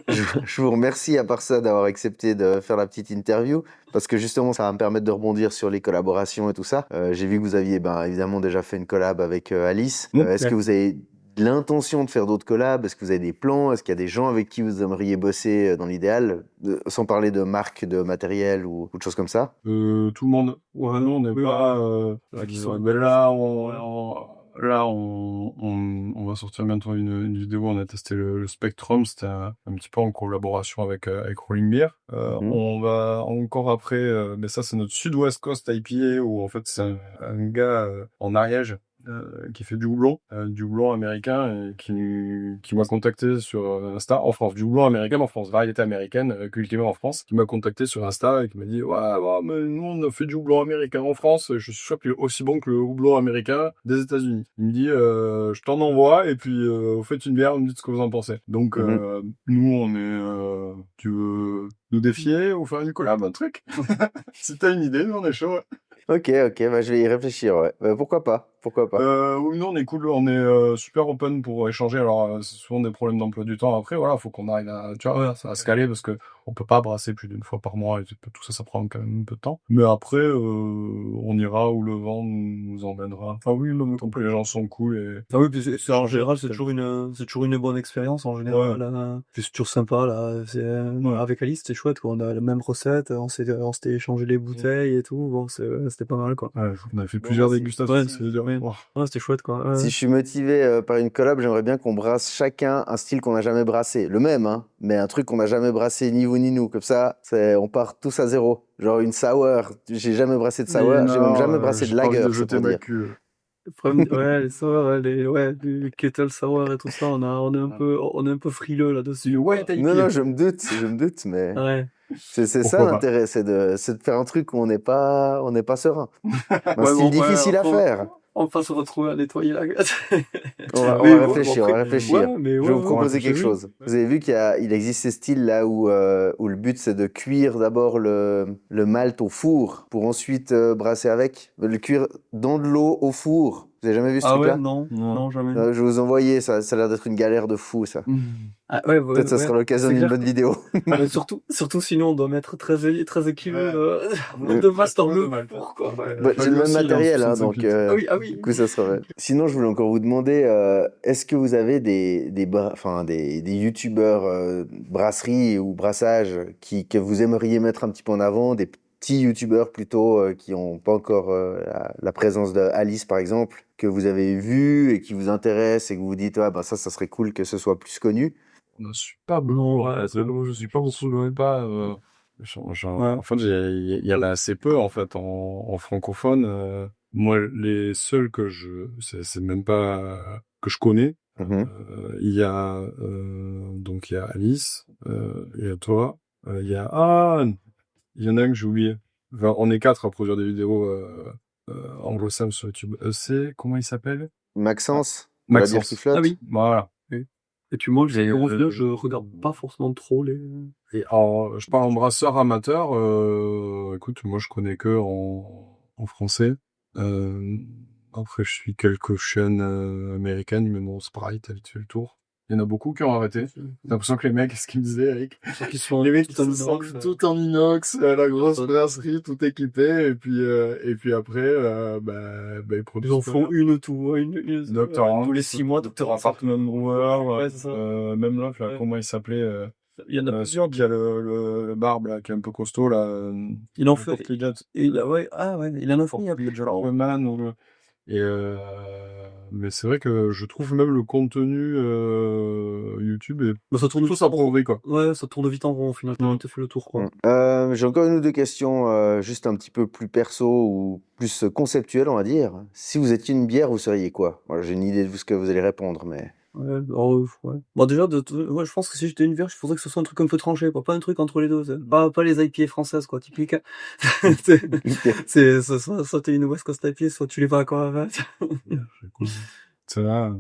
[SPEAKER 1] je, je vous remercie à part ça d'avoir accepté de faire la petite interview parce que justement ça va me permettre de rebondir sur les collaborations et tout ça. J'ai vu que vous aviez ben, évidemment déjà fait une collab avec Alice. Est-ce que vous avez l'intention de faire d'autres collabs? Est-ce que vous avez des plans? Est-ce qu'il y a des gens avec qui vous aimeriez bosser dans l'idéal? Sans parler de marques de matériel ou de choses comme ça.
[SPEAKER 2] Tout le monde. Ouais, non, on n'est
[SPEAKER 3] Oui,
[SPEAKER 2] pas. Ben là, on va sortir bientôt une vidéo. On a testé le Spectrum. C'était un petit peu en collaboration avec Rolling Beer.
[SPEAKER 1] Mhm.
[SPEAKER 2] On va encore après. Mais ça, c'est notre Sud-West Coast IPA où en fait c'est un gars en Ariège. Qui fait du houblon américain et qui m'a contacté sur Insta en France, du houblon américain en France, variété américaine cultivée en France, qui m'a contacté sur Insta et qui m'a dit ouais, mais nous on a fait du houblon américain en France, je suis sûr qu'il est aussi bon que le houblon américain des États-Unis. Il me dit je t'en envoie et puis vous faites une bière, vous me dites ce que vous en pensez. Donc
[SPEAKER 1] Mhm.
[SPEAKER 2] nous on est tu veux nous défier ou faire une collab, un truc? Si t'as une idée, nous on est chaud.
[SPEAKER 1] Ok, bah, je vais y réfléchir, ouais. Pourquoi pas? Pourquoi pas?
[SPEAKER 2] Oui, non, on est cool, on est super open pour échanger. Alors, c'est souvent des problèmes d'emploi du temps. Après, voilà, faut qu'on arrive à, tu vois, à se caler parce que on peut pas brasser plus d'une fois par mois et tout ça, ça prend quand même un peu de temps. Mais après, on ira où le vent nous emmènera. Enfin, oui, non, mais les gens sont cool et
[SPEAKER 3] Ah oui, puis en général, c'est toujours une bonne expérience, en général, Puis c'est toujours sympa, là. Avec Alice, c'était chouette, quoi. On a la même recette, on s'était échangé les bouteilles et tout. Bon, c'était pas mal, quoi.
[SPEAKER 2] ouais, on a fait plusieurs dégustations.
[SPEAKER 3] Ouais,
[SPEAKER 2] C'est dur.
[SPEAKER 3] Ouais, c'était chouette, quoi. Ouais.
[SPEAKER 1] Si je suis motivé par une collab, j'aimerais bien qu'on brasse chacun un style qu'on n'a jamais brassé. Le même, hein, mais un truc qu'on n'a jamais brassé ni vous ni nous. Comme ça, on part tous à zéro. Genre une sour. J'ai jamais brassé de sour. J'ai même jamais brassé de
[SPEAKER 2] j'ai pas envie
[SPEAKER 1] lager,
[SPEAKER 2] de
[SPEAKER 1] c'est
[SPEAKER 2] jeter
[SPEAKER 1] pour
[SPEAKER 2] ma
[SPEAKER 1] dire.
[SPEAKER 2] queue.
[SPEAKER 3] Ouais, les sour, les kettle sour et tout ça, on est un peu frileux là-dessus.
[SPEAKER 2] Ouais, t'as
[SPEAKER 1] Non, je me doute, mais
[SPEAKER 3] Ouais.
[SPEAKER 1] c'est ça
[SPEAKER 2] Pourquoi pas.
[SPEAKER 1] l'intérêt, c'est de faire un truc où on n'est pas serein. Un
[SPEAKER 3] Ouais,
[SPEAKER 1] style difficile à faire.
[SPEAKER 3] On va se retrouver à nettoyer la glace.
[SPEAKER 1] On va
[SPEAKER 3] Mais bon,
[SPEAKER 1] réfléchir, on va réfléchir.
[SPEAKER 3] Ouais, mais
[SPEAKER 1] Je vais
[SPEAKER 3] ouais,
[SPEAKER 1] vous proposer
[SPEAKER 2] ouais,
[SPEAKER 1] quelque
[SPEAKER 2] j'ai vu.
[SPEAKER 1] chose. Vous avez vu il existe ces styles là où le but c'est de cuire d'abord le malt au four pour ensuite brasser avec. Le cuire dans de l'eau au four. Vous avez jamais vu ce
[SPEAKER 3] Ah ouais,
[SPEAKER 1] truc-là?
[SPEAKER 3] non, jamais.
[SPEAKER 1] Je vais vous envoyer, ça a l'air d'être une galère de fou ça.
[SPEAKER 3] Ah ouais,
[SPEAKER 1] Peut-être ça sera l'occasion
[SPEAKER 3] c'est
[SPEAKER 1] d'une
[SPEAKER 3] clair,
[SPEAKER 1] bonne
[SPEAKER 3] quoi.
[SPEAKER 1] vidéo.
[SPEAKER 3] Mais surtout sinon on doit mettre 13 kilos
[SPEAKER 2] Ouais.
[SPEAKER 3] de masse dans le
[SPEAKER 2] mal.
[SPEAKER 3] four, quoi. Ouais.
[SPEAKER 1] Bah, j'ai le même
[SPEAKER 2] aussi,
[SPEAKER 1] matériel, hein,
[SPEAKER 2] 65
[SPEAKER 1] donc
[SPEAKER 2] litres.
[SPEAKER 3] Ah oui.
[SPEAKER 1] du coup ça sera. Sinon, je voulais encore vous demander, est-ce que vous avez des youtubeurs brasserie ou brassage que vous aimeriez mettre un petit peu en avant, des petits youtubeurs plutôt qui n'ont pas encore la présence de Alice par exemple, que vous avez vu et qui vous intéressent et que vous vous dites bah ça serait cool que ce soit plus connu.
[SPEAKER 2] Je suis pas beaucoup.
[SPEAKER 3] Non,
[SPEAKER 2] Ouais, je suis pas beaucoup. Je sais pas.
[SPEAKER 3] Ouais.
[SPEAKER 2] En fait, il y en a assez peu en fait en francophone. Moi, les seuls c'est même pas que je connais.
[SPEAKER 1] Mhm.
[SPEAKER 2] Il y a donc il y a Alice, il y a toi, il y en a un que j'ai oublié. Enfin, on est 4 à produire des vidéos anglo-saxonnes sur YouTube. C'est comment il s'appelle?
[SPEAKER 1] Maxence, de la bière qui
[SPEAKER 2] Maxence.
[SPEAKER 1] flotte.
[SPEAKER 3] Ah oui.
[SPEAKER 2] Voilà.
[SPEAKER 3] Et tu manges,
[SPEAKER 2] Et,
[SPEAKER 3] je regarde pas forcément trop les.
[SPEAKER 2] Et alors, je parle en brasseur amateur. Écoute, moi, je connais que en français. Euh, Après, je suis quelques chaînes américaines, mais bon, Sprite a vite fait le tour. Il y en a beaucoup qui ont arrêté. J'ai l'impression que les mecs, ce qu'ils me disaient, Eric, les mecs qui sont tout en inox, la grosse brasserie, tout équipé, et puis après, ils produisent.
[SPEAKER 3] Ils en font une tout, ouais,
[SPEAKER 2] Docteur
[SPEAKER 3] tous les 6 mois, Docteur
[SPEAKER 2] Apartment Brewer,
[SPEAKER 3] Ouais, c'est ça.
[SPEAKER 2] même là,
[SPEAKER 3] Ouais.
[SPEAKER 2] comment il s'appelait
[SPEAKER 3] Il y en a plusieurs.
[SPEAKER 2] qui a le barbe là, qui est un peu costaud là.
[SPEAKER 3] Il en fait. Ouais, il en a fait. Il y a déjà là.
[SPEAKER 2] Portman et mais c'est vrai que je trouve même le contenu YouTube est
[SPEAKER 3] Ça tourne
[SPEAKER 2] plutôt s'appauvrit quoi.
[SPEAKER 3] Ouais, ça tourne vite en rond au final. Tu as fait le tour, quoi.
[SPEAKER 1] J'ai encore une ou deux questions, juste un petit peu plus perso ou plus conceptuelles, on va dire. Si vous étiez une bière, vous seriez quoi? Voilà, j'ai une idée de ce que vous allez répondre, mais...
[SPEAKER 3] Ouais, ouais. Bon, déjà, ouais, je pense que si j'étais une vierge, il faudrait que ce soit un truc un peu tranché, quoi. Pas un truc entre les deux. Pas les IPA françaises, quoi, typique. Soit t'es une West Coast IPA, soit tu les vas à quoi avec.
[SPEAKER 2] Ça là,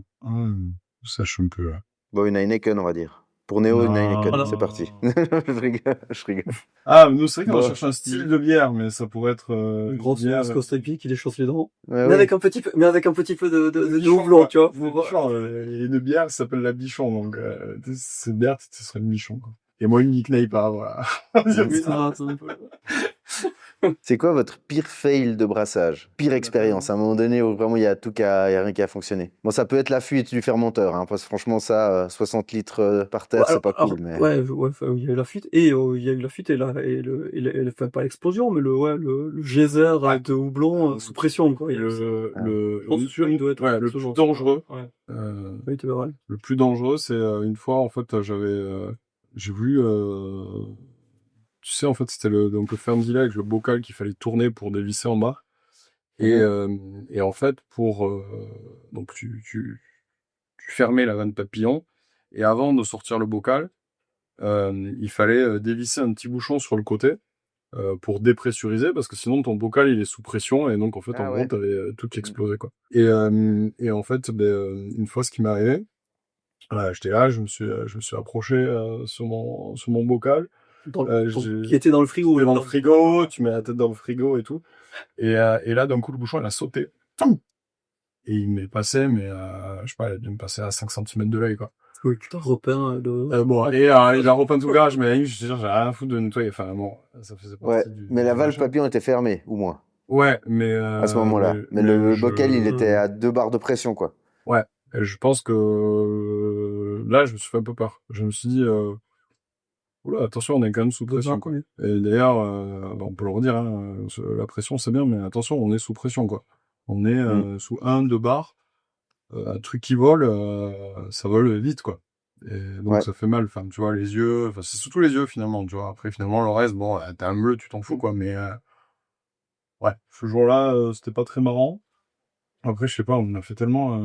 [SPEAKER 2] sache un peu.
[SPEAKER 1] Bon, une Heineken, on va dire. Pour Néo, une Heineken,
[SPEAKER 3] Voilà.
[SPEAKER 1] c'est parti. Je rigole.
[SPEAKER 2] Ah, nous c'est vrai qu'on
[SPEAKER 1] Bon.
[SPEAKER 2] cherche un style de bière, mais ça pourrait être
[SPEAKER 3] Une grosse
[SPEAKER 2] bière.
[SPEAKER 3] West Coast IPA qui déchausse les dents.
[SPEAKER 1] Ouais,
[SPEAKER 3] Mais
[SPEAKER 1] oui.
[SPEAKER 3] avec un petit peu de
[SPEAKER 2] Bichon,
[SPEAKER 3] houblon, tu vois.
[SPEAKER 2] Bichon, et une bière qui s'appelle la Bichon, donc cette bière, ce serait une Bichon, quoi. Et moi, une nickname pas, voilà.
[SPEAKER 1] C'est quoi votre pire fail de brassage? Pire expérience, à un moment donné où vraiment il y a rien qui a fonctionné. Bon, ça peut être la fuite du fermenteur, hein, parce que franchement, ça, 60 litres par terre, c'est pas cool. Mais...
[SPEAKER 3] Ouais, il y a eu la fuite, et il y a eu la fuite, enfin, pas l'explosion, mais le geyser de houblon sous pression, quoi.
[SPEAKER 2] Le plus dangereux.
[SPEAKER 3] Ouais.
[SPEAKER 2] Oui, tu vois, le plus dangereux, c'est une fois, en fait, j'ai voulu, tu sais, en fait, c'était donc le ferme-dilet avec le bocal qu'il fallait tourner pour dévisser en bas. Et en fait, donc tu fermais la vanne papillon, et avant de sortir le bocal, il fallait dévisser un petit bouchon sur le côté pour dépressuriser, parce que sinon ton bocal il est sous pression, et donc en fait gros t'avais tout qui explosait, quoi. Et en fait une fois, ce qui m'est arrivé, j'étais là, je me suis approché sur mon bocal,
[SPEAKER 3] qui était dans le frigo.
[SPEAKER 2] Dans le frigo, tu mets la tête dans le frigo et tout, et là d'un coup le bouchon il a sauté. et il m'est passé, mais je sais pas, il a dû me passer à 5 cm de l'œil, quoi.
[SPEAKER 3] Oui, tu t'as repeint
[SPEAKER 2] Bon, et il a repeint tout le garage, mais je te jure, j'ai rien à foutre de nettoyer. Enfin, bon, ça faisait
[SPEAKER 1] Ouais,
[SPEAKER 2] partie du
[SPEAKER 1] mais la valve
[SPEAKER 2] machin.
[SPEAKER 1] papillon était fermée, ou moins,
[SPEAKER 2] Ouais, mais
[SPEAKER 1] à ce moment-là. Mais le bocal, il était à 2 bars de pression, quoi.
[SPEAKER 2] ouais, et je pense que là, je me suis fait un peu peur. Je me suis dit, oula, attention, on est quand même sous pression, quoi. Et d'ailleurs, on peut le redire, hein, la pression, c'est bien, mais attention, on est sous pression, quoi. On est sous 2 bars. Un truc qui vole, ça vole vite, quoi. Et donc,
[SPEAKER 1] Ouais.
[SPEAKER 2] ça fait mal. Enfin, tu vois, les yeux, enfin, c'est surtout les yeux, finalement, tu vois. Après, finalement, le reste, bon, t'as un bleu, tu t'en fous, quoi. Mais, ouais, ce jour-là, c'était pas très marrant. Après, je sais pas, on a fait tellement,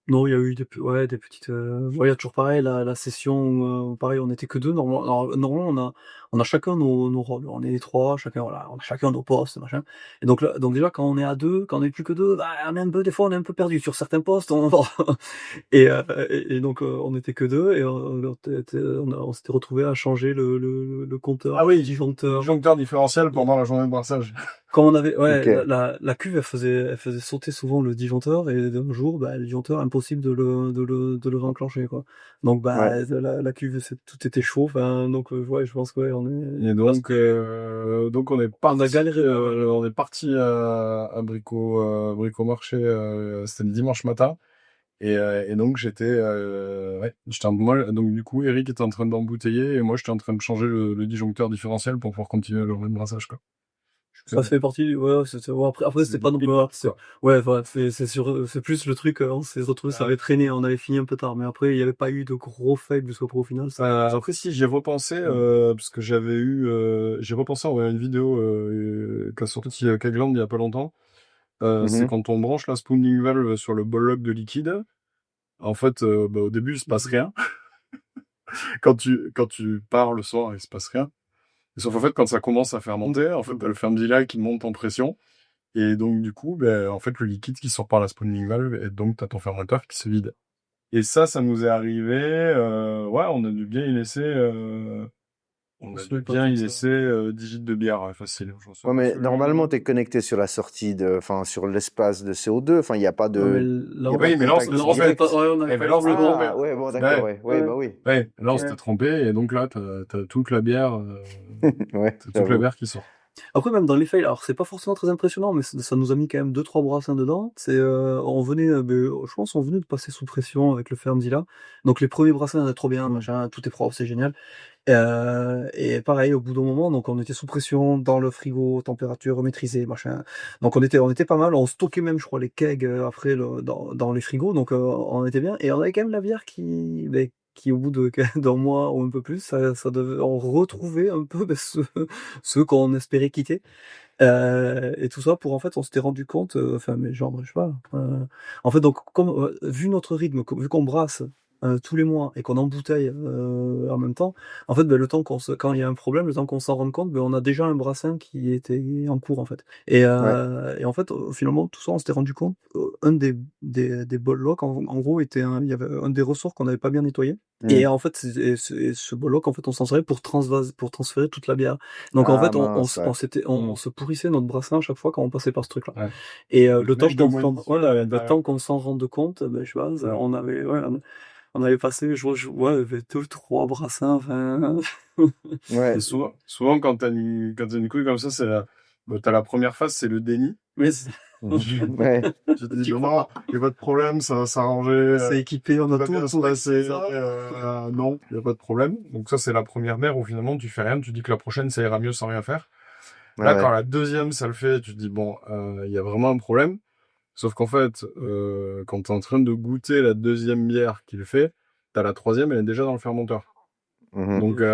[SPEAKER 3] Non, il y a eu des petites, il y a toujours pareil, la session où, pareil, on était que 2 normalement on a chacun nos rôles. On est les 3, chacun voilà, on a chacun nos postes, machin et donc là donc déjà quand on est à 2, quand on est plus que 2, bah, on est un peu des fois on est un peu perdu sur certains postes, on et donc on était que 2 et on s'était retrouvés à changer le compteur,
[SPEAKER 2] Ah oui,
[SPEAKER 3] le disjoncteur.
[SPEAKER 2] disjoncteur différentiel pendant la journée de brassage.
[SPEAKER 3] Quand on avait
[SPEAKER 1] Ok.
[SPEAKER 3] la cuve, elle faisait sauter souvent le disjoncteur et d'un jour, bah, le disjoncteur, impossible de le réenclencher, quoi. Donc, bah,
[SPEAKER 1] Ouais.
[SPEAKER 3] la cuve, tout était chaud, enfin, donc, ouais, je pense que, ouais, on est,
[SPEAKER 2] Et donc on est parti,
[SPEAKER 3] on a galéré,
[SPEAKER 2] on est parti à Bricomarché, c'était le dimanche matin. Et donc moi, donc du coup, Eric était en train d'embouteiller et moi, j'étais en train de changer le disjoncteur différentiel pour pouvoir continuer le journée de brassage, quoi.
[SPEAKER 3] ça fait partie, ouais, bon, après, c'était pas non plus, ouais, voilà, c'est plus le truc, on s'est retrouvés, ça avait traîné, on avait fini un peu tard, mais après, il y avait pas eu de gros fails jusqu'au au final,
[SPEAKER 2] Après, si, j'ai repensé, parce que j'ai repensé à envoyer une vidéo, qui a sorti Kagland il y a pas longtemps. C'est
[SPEAKER 1] Mhm.
[SPEAKER 2] quand on branche la spooning valve sur le ball lock de liquide. En fait, au début, il se passe rien. Quand tu pars le soir, il se passe rien. Sauf en fait, quand ça commence à faire monter, en fait, t'as le Fermdila qui monte en pression. Et donc, du coup, en fait, le liquide qui sort par la spooning valve, et donc, t'as ton fermenteur qui se vide. Et ça nous est arrivé, ouais, on a dû bien y laisser, on a dû bien y laisser 10 litres de bière, ouais, facile. J'en suis
[SPEAKER 1] Ouais, mais
[SPEAKER 2] absolument-
[SPEAKER 1] normalement, tu es connecté sur la sortie enfin, sur l'espace de CO2. Enfin, il n'y a pas
[SPEAKER 3] ouais, mais
[SPEAKER 1] de,
[SPEAKER 3] là,
[SPEAKER 1] il y a
[SPEAKER 3] on
[SPEAKER 1] pas de
[SPEAKER 2] Oui, mais là, on
[SPEAKER 1] contact
[SPEAKER 2] s'était
[SPEAKER 3] on s'était
[SPEAKER 2] trompé.
[SPEAKER 1] direct.
[SPEAKER 3] pas, ouais, on avait
[SPEAKER 2] Eh
[SPEAKER 3] pas
[SPEAKER 2] ben,
[SPEAKER 3] eu
[SPEAKER 2] là, on s'était
[SPEAKER 3] le,
[SPEAKER 2] trompé.
[SPEAKER 1] Ah, ouais, bon, d'accord,
[SPEAKER 2] Ouais,
[SPEAKER 1] ouais. Ouais, bah oui.
[SPEAKER 2] ouais, là, on s'était trompé, et donc là, t'as toute la bière,
[SPEAKER 1] Ouais,
[SPEAKER 2] t'as toute la
[SPEAKER 1] j'avoue.
[SPEAKER 2] bière qui sort.
[SPEAKER 3] Après, même dans les fails, alors c'est pas forcément très impressionnant, mais ça nous a mis quand même 2-3 brassins dedans. On venait, je pense, on venait de passer sous pression avec le Fermdila. Donc les premiers brassins, trop bien, machin, tout est propre, c'est génial. Et pareil, au bout d'un moment, donc on était sous pression dans le frigo, température maîtrisée, machin. Donc on était pas mal. On stockait même, je crois, les kegs après dans les frigos, donc on était bien. Et on avait quand même la bière qui au bout d'un mois ou un peu plus, on retrouvait un peu ce qu'on espérait quitter. Et tout ça pour en fait, on s'était rendu compte, enfin, mais genre, je sais pas, en fait, donc, comme, vu notre rythme, vu qu'on brasse, tous les mois et qu'on embouteille, en même temps, en fait, le temps quand il y a un problème, le temps qu'on s'en rende compte, on a déjà un brassin qui était en cours, en fait.
[SPEAKER 1] Ouais.
[SPEAKER 3] Et en fait, finalement, tout ça, on s'était rendu compte, un des ball locks, en gros, il y avait un des ressorts qu'on n'avait pas bien nettoyé. Et
[SPEAKER 1] Hmm.
[SPEAKER 3] en fait, ce ball lock, en fait, on s'en servait pour transférer toute la bière. Donc en
[SPEAKER 1] Ah,
[SPEAKER 3] fait,
[SPEAKER 1] mince, ouais.
[SPEAKER 3] on se pourrissait notre brassin à chaque fois quand on passait par ce truc-là.
[SPEAKER 2] Ouais.
[SPEAKER 3] Et
[SPEAKER 2] Le mec de moins 18,
[SPEAKER 3] voilà, le
[SPEAKER 2] ouais.
[SPEAKER 3] temps qu'on s'en rende compte, je sais pas, on avait passé, ouais, 2-3 brassins, enfin.
[SPEAKER 1] Ouais.
[SPEAKER 2] Et souvent, quand quand t'as une couille comme ça, t'as la première phase, c'est le déni.
[SPEAKER 3] Mais
[SPEAKER 1] Ouais.
[SPEAKER 2] Tu te dis,
[SPEAKER 3] tu crois
[SPEAKER 2] non,
[SPEAKER 3] pas.
[SPEAKER 2] il n'y a pas de problème, ça va s'arranger,
[SPEAKER 3] C'est équipé, on
[SPEAKER 2] tout
[SPEAKER 3] a
[SPEAKER 2] va
[SPEAKER 3] tout
[SPEAKER 2] bien se
[SPEAKER 3] pour
[SPEAKER 2] passer.
[SPEAKER 3] ça.
[SPEAKER 2] Non, il n'y a pas de problème. Donc ça, c'est la première mer où finalement, tu fais rien, tu dis que la prochaine, ça ira mieux sans rien faire.
[SPEAKER 1] Ouais,
[SPEAKER 2] Là, quand
[SPEAKER 1] ouais.
[SPEAKER 2] la deuxième, ça le fait, tu te dis, bon, il y a vraiment un problème. Sauf qu'en fait, quand t'es en train de goûter la deuxième bière qu'il fait, t'as la troisième, elle est déjà dans le fermenteur.
[SPEAKER 1] Mhm.
[SPEAKER 2] Donc,
[SPEAKER 1] Ouais.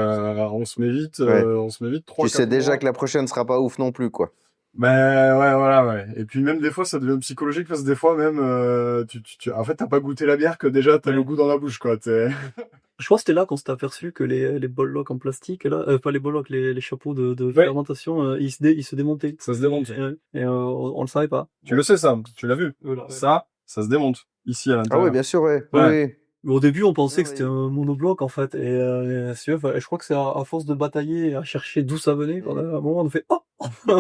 [SPEAKER 2] on se met vite
[SPEAKER 1] Tu sais
[SPEAKER 2] 3-4
[SPEAKER 1] déjà
[SPEAKER 2] mois.
[SPEAKER 1] que la prochaine sera pas ouf non plus, quoi.
[SPEAKER 2] Ben, ouais, voilà, ouais. Et puis même des fois, ça devient psychologique parce que des fois même, en fait, t'as pas goûté la bière que déjà t'as le
[SPEAKER 3] Ouais.
[SPEAKER 2] goût dans la bouche, quoi.
[SPEAKER 3] Je crois que c'était là qu'on s'était aperçu que les bol locks en plastique, là, pas les bol locks, les chapeaux de
[SPEAKER 2] Ouais,
[SPEAKER 3] fermentation, ils se démontaient.
[SPEAKER 2] ça se démonte.
[SPEAKER 3] Et on le savait pas.
[SPEAKER 2] Tu le sais, ça, tu l'as vu.
[SPEAKER 3] Voilà, ouais.
[SPEAKER 2] Ça se démonte. Ici, à
[SPEAKER 1] Ah ouais,
[SPEAKER 2] l'intérieur.
[SPEAKER 1] bien sûr, ouais. Oui,
[SPEAKER 2] Ouais.
[SPEAKER 1] oui.
[SPEAKER 3] Mais au début, on pensait
[SPEAKER 1] Non,
[SPEAKER 3] que
[SPEAKER 1] mais
[SPEAKER 3] c'était un monobloc, en fait. Et si tu veux, je crois que c'est à force de batailler et à chercher d'où ça venait, qu'à
[SPEAKER 1] mais
[SPEAKER 3] un moment, on a fait oh!
[SPEAKER 1] mais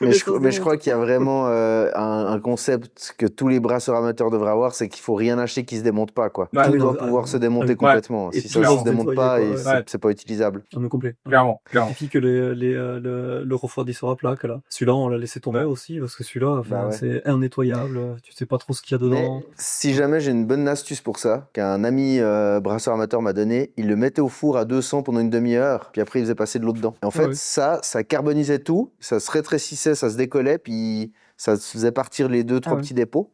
[SPEAKER 3] Mais
[SPEAKER 1] je
[SPEAKER 3] ça se
[SPEAKER 1] mais je
[SPEAKER 3] démonte.
[SPEAKER 1] crois qu'il y a vraiment, un concept que tous les brasseurs amateurs devraient avoir, c'est qu'il faut rien acheter qui se démonte pas, quoi.
[SPEAKER 2] Ouais,
[SPEAKER 3] Ah
[SPEAKER 1] Tout
[SPEAKER 3] oui, non,
[SPEAKER 1] doit pouvoir se démonter
[SPEAKER 3] oui.
[SPEAKER 2] ouais,
[SPEAKER 1] complètement.
[SPEAKER 3] Et
[SPEAKER 1] Si
[SPEAKER 3] tout
[SPEAKER 1] ça
[SPEAKER 3] doit
[SPEAKER 1] se
[SPEAKER 3] se
[SPEAKER 1] démonte
[SPEAKER 3] nettoyer,
[SPEAKER 1] pas
[SPEAKER 3] quoi.
[SPEAKER 1] et
[SPEAKER 3] Ouais.
[SPEAKER 2] ouais,
[SPEAKER 1] c'est pas utilisable.
[SPEAKER 3] Ah, mais complet. Ouais.
[SPEAKER 2] clairement,
[SPEAKER 3] Il
[SPEAKER 2] clairement.
[SPEAKER 3] suffit que le refroidisseur à plaque, là. Celui-là, on l'a laissé tomber
[SPEAKER 2] Ouais.
[SPEAKER 3] aussi, parce que celui-là,
[SPEAKER 1] Bah
[SPEAKER 3] enfin,
[SPEAKER 1] ouais.
[SPEAKER 3] c'est innettoyable. Tu sais pas trop ce qu'il y a dedans.
[SPEAKER 1] Mais si
[SPEAKER 3] Ouais.
[SPEAKER 1] jamais j'ai une bonne astuce pour ça, qu'un ami brasseur amateur m'a donné, il le mettait au four à 200 pendant une demi-heure, puis après il faisait passer de l'eau dedans. Et en
[SPEAKER 3] Ah
[SPEAKER 1] fait,
[SPEAKER 3] oui.
[SPEAKER 1] ça carbonisait tout, ça se rétrécissait, ça se décollait, puis ça faisait partir les deux,
[SPEAKER 3] Ah
[SPEAKER 1] trois
[SPEAKER 3] oui.
[SPEAKER 1] petits dépôts.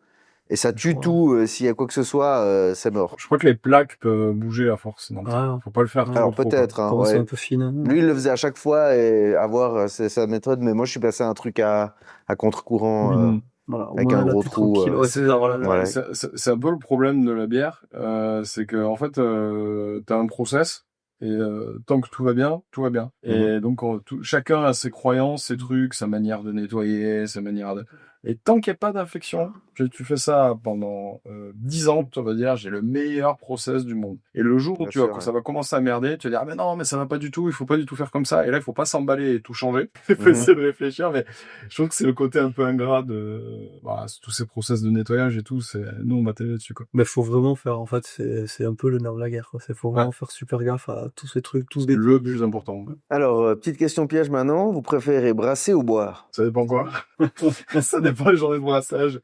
[SPEAKER 1] Et ça
[SPEAKER 3] Je
[SPEAKER 1] tue
[SPEAKER 3] crois.
[SPEAKER 1] tout, s'il y a quoi que ce soit, c'est mort.
[SPEAKER 2] Je crois que les plaques peuvent bouger à force, donc
[SPEAKER 3] Ouais.
[SPEAKER 2] faut pas le faire
[SPEAKER 3] Ouais.
[SPEAKER 2] trop
[SPEAKER 1] Alors
[SPEAKER 2] trop, quoi.
[SPEAKER 1] peut-être, hein,
[SPEAKER 3] Quand c'est un
[SPEAKER 1] ouais.
[SPEAKER 3] peu fine. Hein.
[SPEAKER 1] Lui, il le faisait à chaque fois et à voir c'est sa méthode, mais moi je suis passé à un truc à contre-courant
[SPEAKER 2] Mhm.
[SPEAKER 3] Voilà, au
[SPEAKER 1] avec
[SPEAKER 3] moins
[SPEAKER 1] un
[SPEAKER 3] là,
[SPEAKER 1] gros
[SPEAKER 3] t'es
[SPEAKER 1] trou.
[SPEAKER 3] tranquille. Ouais, c'est ça, voilà.
[SPEAKER 1] Ouais.
[SPEAKER 2] C'est un peu le problème de la bière, c'est que en fait, t'as un process et tant que tout va bien, tout va bien.
[SPEAKER 1] Mhm.
[SPEAKER 2] Et donc chacun a ses croyances, ses trucs, sa manière de nettoyer, sa manière de. Et tant qu'il n'y a pas d'infection, tu fais ça pendant 10 ans, tu vas dire j'ai le meilleur process du monde. Et le jour où
[SPEAKER 1] Bien sûr,
[SPEAKER 2] quand
[SPEAKER 1] ouais.
[SPEAKER 2] ça va commencer à merder, tu vas dire ah mais non mais ça va pas du tout, il faut pas du tout faire comme ça. Et là il faut pas s'emballer et tout changer. Il faut
[SPEAKER 1] Mhm.
[SPEAKER 2] essayer de réfléchir, mais je trouve que c'est le côté un peu ingrat de tous ces process de nettoyage et tout, c'est nous on battait là-dessus quoi.
[SPEAKER 3] Mais faut vraiment faire, en fait, c'est un peu le nerf de la guerre, quoi. Faut
[SPEAKER 2] Ouais,
[SPEAKER 3] vraiment faire super gaffe à tous ces trucs, tous
[SPEAKER 2] c'est
[SPEAKER 3] ces
[SPEAKER 2] le
[SPEAKER 3] détails.
[SPEAKER 2] plus important.
[SPEAKER 1] Alors, petite question piège maintenant, vous préférez brasser ou boire?
[SPEAKER 2] Ça dépend quoi. Ça dépend des journées de brassage.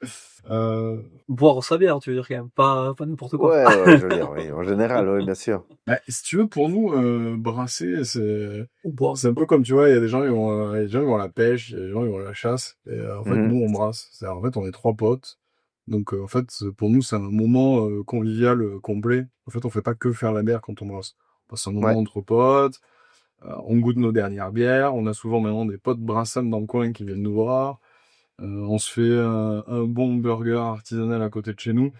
[SPEAKER 2] Euh,
[SPEAKER 3] Boire sa bière, tu veux dire, quand même, pas n'importe quoi.
[SPEAKER 1] Ouais, ouais, je veux dire, oui, en général, oui, bien sûr.
[SPEAKER 2] Bah, si tu veux, pour nous, brasser,
[SPEAKER 3] Ou boire.
[SPEAKER 2] c'est un peu comme, tu vois, il y a des gens qui vont, les gens qui vont à la pêche, il y a des gens qui vont à la chasse, et en fait,
[SPEAKER 1] Mhm.
[SPEAKER 2] nous, on brasse. En fait, on est trois potes, donc en fait, pour nous, c'est un moment convivial complet. En fait, on fait pas que faire la bière quand on brasse. On passe un moment
[SPEAKER 1] Ouais.
[SPEAKER 2] entre potes, on goûte nos dernières bières, on a souvent maintenant des potes brassables dans le coin qui viennent nous voir, on se fait un bon burger artisanal à côté de chez nous.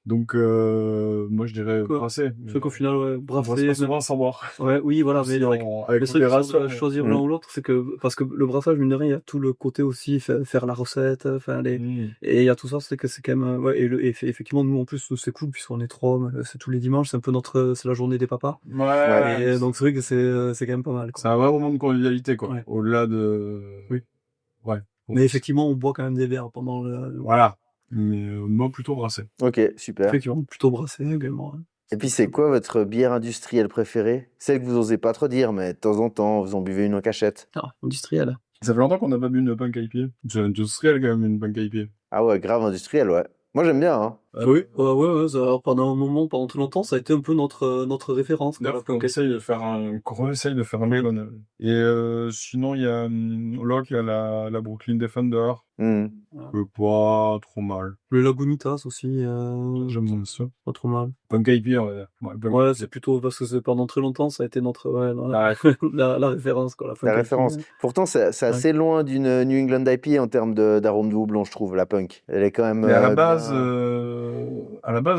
[SPEAKER 2] Donc, moi, je dirais
[SPEAKER 3] Quoi.
[SPEAKER 2] brasser.
[SPEAKER 3] C'est qu'au final, ouais,
[SPEAKER 2] On brasse
[SPEAKER 3] brasser,
[SPEAKER 2] pas souvent sans boire.
[SPEAKER 3] ouais, oui, voilà, mais
[SPEAKER 2] Si avec
[SPEAKER 3] le truc, si on
[SPEAKER 2] modération.
[SPEAKER 3] doit choisir l'un
[SPEAKER 1] Mhm.
[SPEAKER 3] ou l'autre, c'est que, parce que le brassage, mine de rien, il y a tout le côté aussi, faire la recette, enfin,
[SPEAKER 2] Mm.
[SPEAKER 3] et il y a tout ça, c'est que c'est quand même, ouais, effectivement, nous, en plus, c'est cool, puisqu'on est trois, mais c'est tous les dimanches, c'est un peu c'est la journée des papas.
[SPEAKER 1] Ouais.
[SPEAKER 2] Ouais,
[SPEAKER 3] Et donc, c'est vrai que c'est quand même pas mal,
[SPEAKER 2] c'est
[SPEAKER 3] quoi.
[SPEAKER 2] un vrai moment de convivialité, quoi.
[SPEAKER 3] Ouais.
[SPEAKER 2] Au-delà de...
[SPEAKER 3] Oui.
[SPEAKER 2] Ouais. Bon,
[SPEAKER 3] Mais effectivement, on boit quand même des verres pendant
[SPEAKER 2] voilà. Mais moi, plutôt brasser.
[SPEAKER 1] Ok, super.
[SPEAKER 3] effectivement, plutôt brassé également. Hein.
[SPEAKER 1] Et puis,
[SPEAKER 3] Plus
[SPEAKER 1] c'est
[SPEAKER 3] sympa.
[SPEAKER 1] quoi votre bière industrielle préférée? Celle que vous osez pas trop dire, mais de temps en temps, vous en buvez une en cachette.
[SPEAKER 3] Ah, industriel.
[SPEAKER 2] Ça fait longtemps qu'on n'a pas bu une punk IPA. C'est industriel, quand même, une punk IPA.
[SPEAKER 1] Ah ouais, grave industrielle, ouais. Moi, j'aime bien, hein.
[SPEAKER 3] Ah oui, ouais, pendant un moment, pendant tout longtemps, ça a été un peu notre référence, quoi, la
[SPEAKER 2] On
[SPEAKER 3] Punk
[SPEAKER 2] essaye
[SPEAKER 3] IPA.
[SPEAKER 2] de faire qu'on essaye de faire un McDonald's. Et sinon, il y a là, il y a la Brooklyn Defender.
[SPEAKER 1] Mhm.
[SPEAKER 2] Que pas trop mal.
[SPEAKER 3] Le Lagunitas aussi,
[SPEAKER 2] J'aime bien ça.
[SPEAKER 3] pas trop mal.
[SPEAKER 2] Punk IPA, on va dire. Ouais, Punk
[SPEAKER 3] Ouais,
[SPEAKER 2] IPA.
[SPEAKER 3] c'est plutôt parce que pendant très longtemps, ça a été notre, ouais,
[SPEAKER 2] Ah,
[SPEAKER 3] la référence, quoi, la
[SPEAKER 1] La
[SPEAKER 3] Punk
[SPEAKER 1] référence.
[SPEAKER 3] IPA.
[SPEAKER 1] Pourtant, c'est
[SPEAKER 3] Ouais.
[SPEAKER 1] assez loin d'une New England IPA en termes d'arôme de houblon, je trouve, la punk. Elle est quand même
[SPEAKER 2] mais
[SPEAKER 1] bien.
[SPEAKER 2] à la base,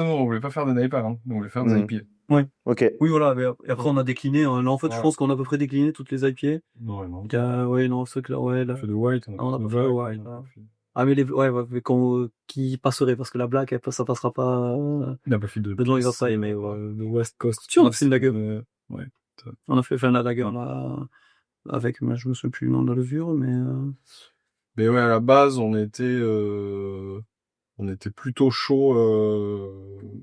[SPEAKER 2] nous, on voulait pas faire des NIPA, hein. Nous, on voulait faire des
[SPEAKER 1] Mhm.
[SPEAKER 2] IPA.
[SPEAKER 3] Ouais.
[SPEAKER 1] Ok.
[SPEAKER 3] Oui, voilà, mais et après, on a décliné. Là, en fait, je
[SPEAKER 2] Ouais.
[SPEAKER 3] pense qu'on a à peu près décliné toutes les IPA.
[SPEAKER 2] Non, non.
[SPEAKER 3] Ouais, non, c'est clair, ouais, là.
[SPEAKER 2] On a fait de white,
[SPEAKER 3] Ah, on a
[SPEAKER 2] fait
[SPEAKER 3] pas
[SPEAKER 2] de
[SPEAKER 3] fait de
[SPEAKER 2] black,
[SPEAKER 3] white,
[SPEAKER 2] on a
[SPEAKER 3] hein.
[SPEAKER 2] fait-
[SPEAKER 3] Ah, mais mais qui passerait, parce que la black, ça passera pas,
[SPEAKER 2] On a pas fait de
[SPEAKER 3] dedans, ils ont
[SPEAKER 2] Peace,
[SPEAKER 3] ça, mais ouais.
[SPEAKER 2] de West Coast.
[SPEAKER 3] Si, on a fait une lager.
[SPEAKER 2] Ouais.
[SPEAKER 3] On a fait, enfin, la lager, avec, mais je me souviens plus le nom de la levure, mais,
[SPEAKER 2] Mais ouais, à la base, on était plutôt chaud,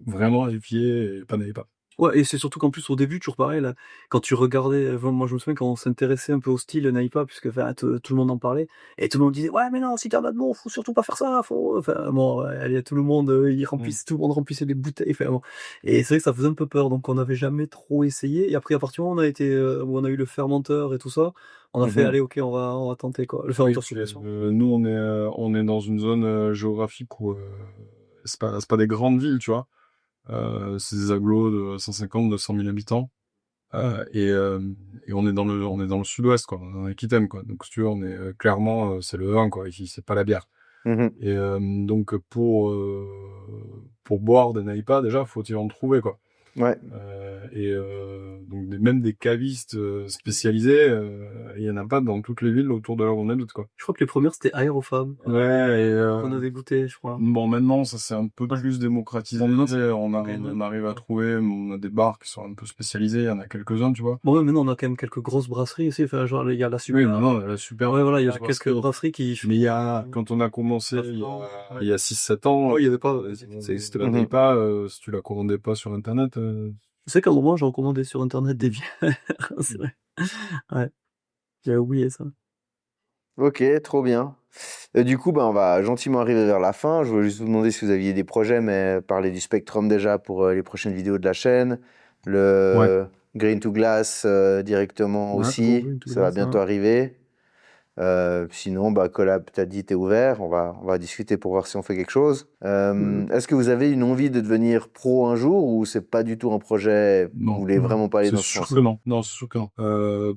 [SPEAKER 2] vraiment IPA et pas NIPA.
[SPEAKER 3] ouais, et c'est surtout qu'en plus, au début, toujours pareil, là, quand tu regardais, moi, je me souviens quand on s'intéressait un peu au style Naipa, puisque, enfin, tout le monde en parlait, et tout le monde disait, ouais, mais non, si t'en as de bon, faut surtout pas faire ça, enfin, bon, il y a tout le monde, tout le monde remplissait les bouteilles, enfin, bon. Et c'est vrai que ça faisait un peu peur, donc on n'avait jamais trop essayé, et après, à partir du moment où où on a eu le fermenteur et tout ça, on a fait,
[SPEAKER 1] Mhm.
[SPEAKER 3] allez, ok, on va tenter, quoi. Le
[SPEAKER 2] Oui,
[SPEAKER 3] fermenteur sous pression.
[SPEAKER 2] nous, on est dans une zone géographique où c'est pas des grandes villes, tu vois. C'est des agglos de 150, 200 000 habitants. Et on est dans le sud-ouest, quoi, dans l'Aquitaine, quoi. Donc, si tu veux, on est clairement, c'est le vin, quoi. Ici, c'est pas la bière.
[SPEAKER 1] Mhm.
[SPEAKER 2] Et donc, pour boire des NIPA, déjà, faut y en trouver, quoi.
[SPEAKER 1] Ouais.
[SPEAKER 2] Donc même des cavistes spécialisés, il y en a pas dans toutes les villes autour de là où on habite, quoi.
[SPEAKER 3] Je crois que les premières, c'était Aérofab.
[SPEAKER 2] Ouais, et
[SPEAKER 3] On avait goûté, je crois.
[SPEAKER 2] bon, maintenant, ça s'est un peu plus démocratisé. On arrive à trouver, on a des bars qui sont un peu spécialisés, il y en a quelques-uns, tu vois.
[SPEAKER 3] Bon, ouais, maintenant, on a quand même quelques grosses brasseries aussi. Enfin, genre, il y a la super.
[SPEAKER 2] Oui, maintenant, la super.
[SPEAKER 3] Ouais, voilà, il y a quelques brasseries qui.
[SPEAKER 2] Mais quand on a commencé, il y a 6-7 ans,
[SPEAKER 3] il y avait pas.
[SPEAKER 2] ça existait pas, si tu la commandais pas sur Internet,
[SPEAKER 3] Tu sais qu'à un moment, j'ai recommandé sur Internet des bières. C'est vrai. Ouais. J'avais oublié ça.
[SPEAKER 1] Ok, trop bien. Du coup, on va gentiment arriver vers la fin. Je voulais juste vous demander si vous aviez des projets, mais parler du Spectrum déjà pour les prochaines vidéos de la chaîne. Le Green to Glass directement aussi. Ça va bientôt arriver. Sinon, Collab, t'as dit, t'es ouvert. On va discuter pour voir si on fait quelque chose. Est-ce que vous avez une envie de devenir pro un jour ou c'est pas du tout un projet?
[SPEAKER 2] Non.
[SPEAKER 1] Vous voulez vraiment pas aller dans ce
[SPEAKER 2] C'est sûr
[SPEAKER 1] sens?
[SPEAKER 2] que non. Non, c'est sûr que non.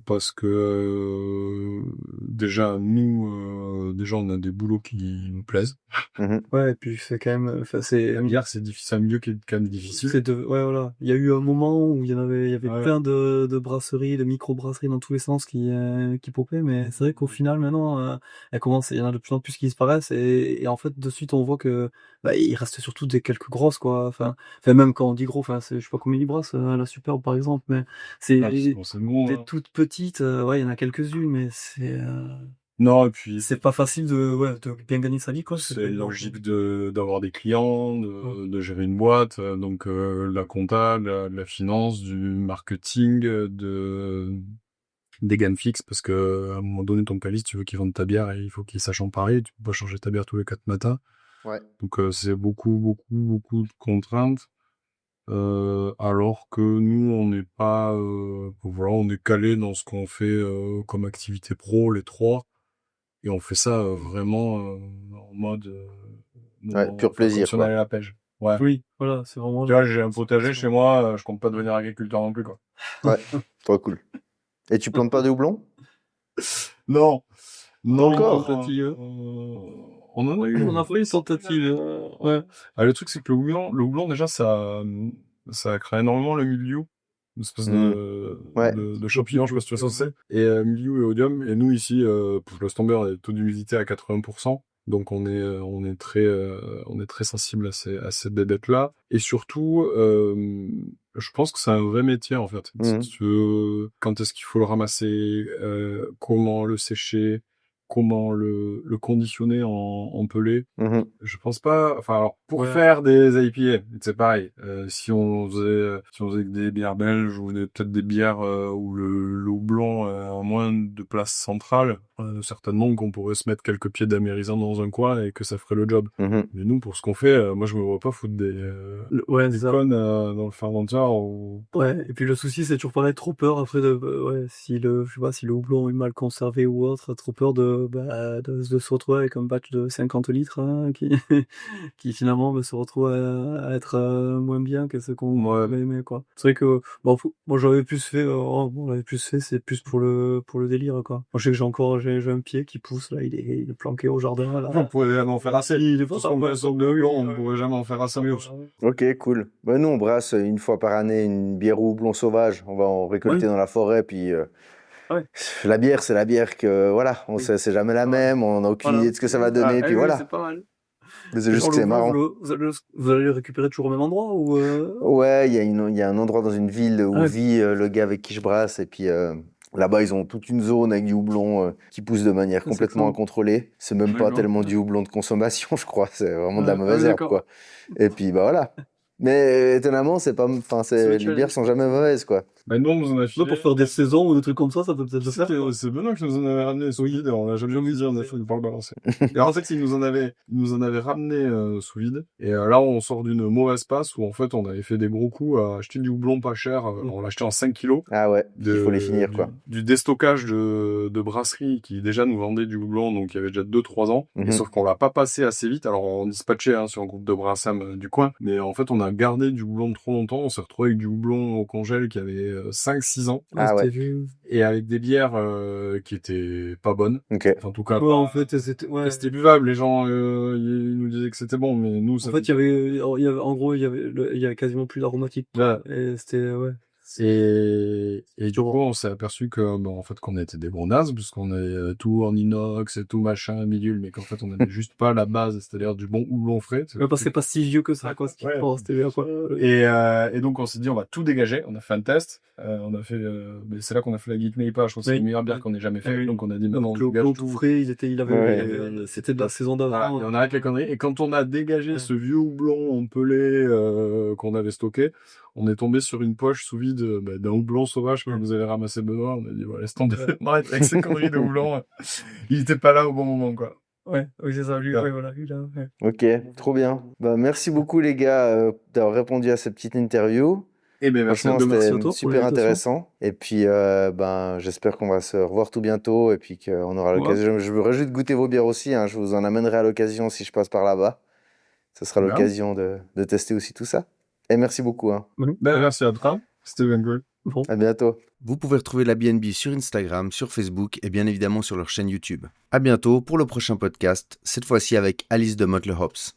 [SPEAKER 2] Parce que déjà, nous, on a des boulots qui nous plaisent.
[SPEAKER 3] Ouais, et puis c'est quand même, enfin, c'est.
[SPEAKER 2] La bière, c'est un milieu qui est quand même difficile.
[SPEAKER 3] Ouais, voilà. Il y a eu un moment où il y avait plein de brasseries, de micro-brasseries dans tous les sens qui popaient, mais c'est vrai qu'au final, maintenant, il y en a de plus en plus qui disparaissent, et en fait, de suite, on voit que, il reste surtout des quelques grosses, quoi. Enfin, même quand on dit gros, enfin, je sais pas combien ils brassent, la Superbe, par exemple, mais c'est des toutes petites, ouais, il y en a quelques-unes, mais c'est,
[SPEAKER 2] non, et puis
[SPEAKER 3] c'est pas facile de bien gagner sa vie, quoi.
[SPEAKER 2] C'est logique d'avoir des clients, de gérer une boîte, donc la compta, la finance, du marketing, des gains fixes, parce que à un moment donné, ton caviste, tu veux qu'il vende ta bière et il faut qu'il sache en parler, tu peux pas changer ta bière tous les 4 matins.
[SPEAKER 1] Ouais.
[SPEAKER 2] Donc c'est beaucoup de contraintes. Alors que nous, on n'est pas, voilà, on est calé dans ce qu'on fait comme activité pro, les trois. Et on fait ça vraiment en mode
[SPEAKER 1] pur plaisir,
[SPEAKER 2] comme si on allait à la pêche. Ouais.
[SPEAKER 3] Oui, voilà, c'est vraiment.
[SPEAKER 2] Tu vois, j'ai un potager chez moi, je compte pas devenir agriculteur non plus, quoi.
[SPEAKER 1] Ouais, trop cool. Et tu plantes pas de houblon?
[SPEAKER 2] Non. Non.
[SPEAKER 1] Encore?
[SPEAKER 2] On en a eu.
[SPEAKER 3] On a fait une tentative. Ouais.
[SPEAKER 2] Ah, le truc, c'est que le houblon, déjà, ça crée énormément le milieu. Une espèce de champignon, je sais pas si tu vois ce que c'est. Et milieu et odium. Et nous, ici, laisse tomber, on a des taux d'humidité à 80%. Donc on est très sensible à ces bébêtes-là. Et surtout, je pense que c'est un vrai métier, en fait. Si tu veux, quand est-ce qu'il faut le ramasser, comment le sécher, comment le conditionner en pellet. Je pense pas, enfin, alors, pour faire des IPA, c'est pareil. Si on faisait des bières belges ou peut-être des bières où le houblon a moins de place centrale, certainement qu'on pourrait se mettre quelques pieds d'amérisant dans un coin et que ça ferait le job. Mais nous, pour ce qu'on fait, moi, je me vois pas foutre des connes dans le fermenteur ou...
[SPEAKER 3] Ouais, et puis le souci, c'est toujours pareil, trop peur après si le houblon est mal conservé ou autre, trop peur de se retrouver avec un batch de 50 litres, hein, qui finalement se retrouve à être moins bien que ce qu'on aimait, quoi. C'est vrai que, bon, moi j'avais plus fait, c'est plus pour le délire, quoi. Moi je sais que j'ai un pied qui pousse, là, il est planqué au jardin, là.
[SPEAKER 2] On pourrait jamais en faire assez. Il est pas ça, on pourrait jamais en faire assez mieux.
[SPEAKER 1] Ok, cool. Nous, on brasse une fois par année une bière au houblon sauvage. On va en récolter dans la forêt, puis la bière, c'est la bière que, voilà, c'est jamais la même, on n'a aucune idée de ce que ça va donner, puis voilà.
[SPEAKER 3] C'est pas mal.
[SPEAKER 1] Mais c'est juste que c'est marrant.
[SPEAKER 3] Vous allez le récupérer toujours au même endroit ou
[SPEAKER 1] Ouais, il y a un endroit dans une ville où vit le gars avec qui je brasse, et puis là-bas, ils ont toute une zone avec du houblon qui pousse de manière complètement incontrôlée. C'est même pas tellement du houblon de consommation, je crois, c'est vraiment de la mauvaise herbe, quoi. Et puis, voilà. Mais étonnamment, les bières sont jamais mauvaises, quoi.
[SPEAKER 2] Ben non, on nous en a filé.
[SPEAKER 3] Pour faire des saisons ou des trucs comme ça peut peut-être le faire.
[SPEAKER 2] C'est Benoît qui nous en avait ramené sous vide, on l'a jamais dit, on a fait pas le balancer. Et en fait, il nous en avait ramené sous vide. Et là, on sort d'une mauvaise passe où en fait, on avait fait des gros coups à acheter du houblon pas cher. On l'a acheté en 5 kilos.
[SPEAKER 1] Ah ouais, il faut les finir, quoi.
[SPEAKER 2] Du déstockage de brasserie qui déjà nous vendait du houblon, donc il y avait déjà 2-3 ans. Et sauf qu'on l'a pas passé assez vite. Alors, on dispatchait sur un groupe de brassam du coin. Mais en fait, on a gardé du houblon de trop longtemps. On s'est retrouvé avec du houblon au congèle qui avait 5-6 ans.
[SPEAKER 1] Ah ouais.
[SPEAKER 3] C'était vieux.
[SPEAKER 2] Et avec des bières qui étaient pas bonnes.
[SPEAKER 1] Ok.
[SPEAKER 2] Enfin, en tout cas,
[SPEAKER 3] Ouais, en fait, c'était
[SPEAKER 2] buvable. Les gens ils nous disaient que c'était bon, mais nous, ça
[SPEAKER 3] En fait, en gros, il y avait quasiment plus d'aromatique.
[SPEAKER 2] Voilà.
[SPEAKER 3] Et c'était, ouais.
[SPEAKER 2] Et du coup, on s'est aperçu que, en fait, qu'on était des gros nazes, puisqu'on avait tout en inox et tout machin, bidule, mais qu'en fait, on avait juste pas la base, c'est-à-dire du bon houblon frais.
[SPEAKER 3] Ouais, parce que c'est pas si vieux que ça, quoi.
[SPEAKER 2] Ouais.
[SPEAKER 3] C'était bien, quoi.
[SPEAKER 2] Et donc, on s'est dit, on va tout dégager. On a fait un test. Mais c'est là qu'on a fait la Geek Neipa. Je trouve que c'est
[SPEAKER 3] Oui.
[SPEAKER 2] la meilleure bière qu'on ait jamais fait.
[SPEAKER 3] Oui.
[SPEAKER 2] Donc, on a dit,
[SPEAKER 3] Donc,
[SPEAKER 2] on
[SPEAKER 3] le
[SPEAKER 2] dégage
[SPEAKER 3] houblon
[SPEAKER 2] tout.
[SPEAKER 3] tout frais,
[SPEAKER 1] Ouais.
[SPEAKER 3] c'était de la saison
[SPEAKER 2] Voilà,
[SPEAKER 3] d'avant.
[SPEAKER 2] et on arrête les conneries. Et quand on a dégagé ce vieux houblon empelé qu'on avait stocké, on est tombé sur une poche sous vide d'un houblon sauvage que nous avait ramassé Benoît. On a dit, laisse tomber, on arrête avec ces conneries de houblon. Il était pas là au bon moment, quoi.
[SPEAKER 3] Ouais, oui, c'est ça, lui, ouais, voilà, lui, là, ouais.
[SPEAKER 1] Ok, trop bien. Bah, merci beaucoup les gars d'avoir répondu à cette petite interview.
[SPEAKER 2] Et ben merci.
[SPEAKER 1] Franchement,
[SPEAKER 3] Merci à
[SPEAKER 1] c'était
[SPEAKER 3] toi pour
[SPEAKER 1] super
[SPEAKER 3] l'invitation.
[SPEAKER 1] intéressant. Et puis, j'espère qu'on va se revoir tout bientôt et puis qu'on aura l'occasion. Je me réjouis de goûter vos bières aussi. Hein. Je vous en amènerai à l'occasion si je passe par là-bas. Ce sera
[SPEAKER 2] Bien.
[SPEAKER 1] l'occasion de tester aussi tout ça. Et merci beaucoup. Hein.
[SPEAKER 2] Merci à toi. C'était bien cool.
[SPEAKER 3] Bon.
[SPEAKER 1] À bientôt. Vous pouvez retrouver la BNB sur Instagram, sur Facebook et bien évidemment sur leur chaîne YouTube. À bientôt pour le prochain podcast, cette fois-ci avec Alice de Motley Hops.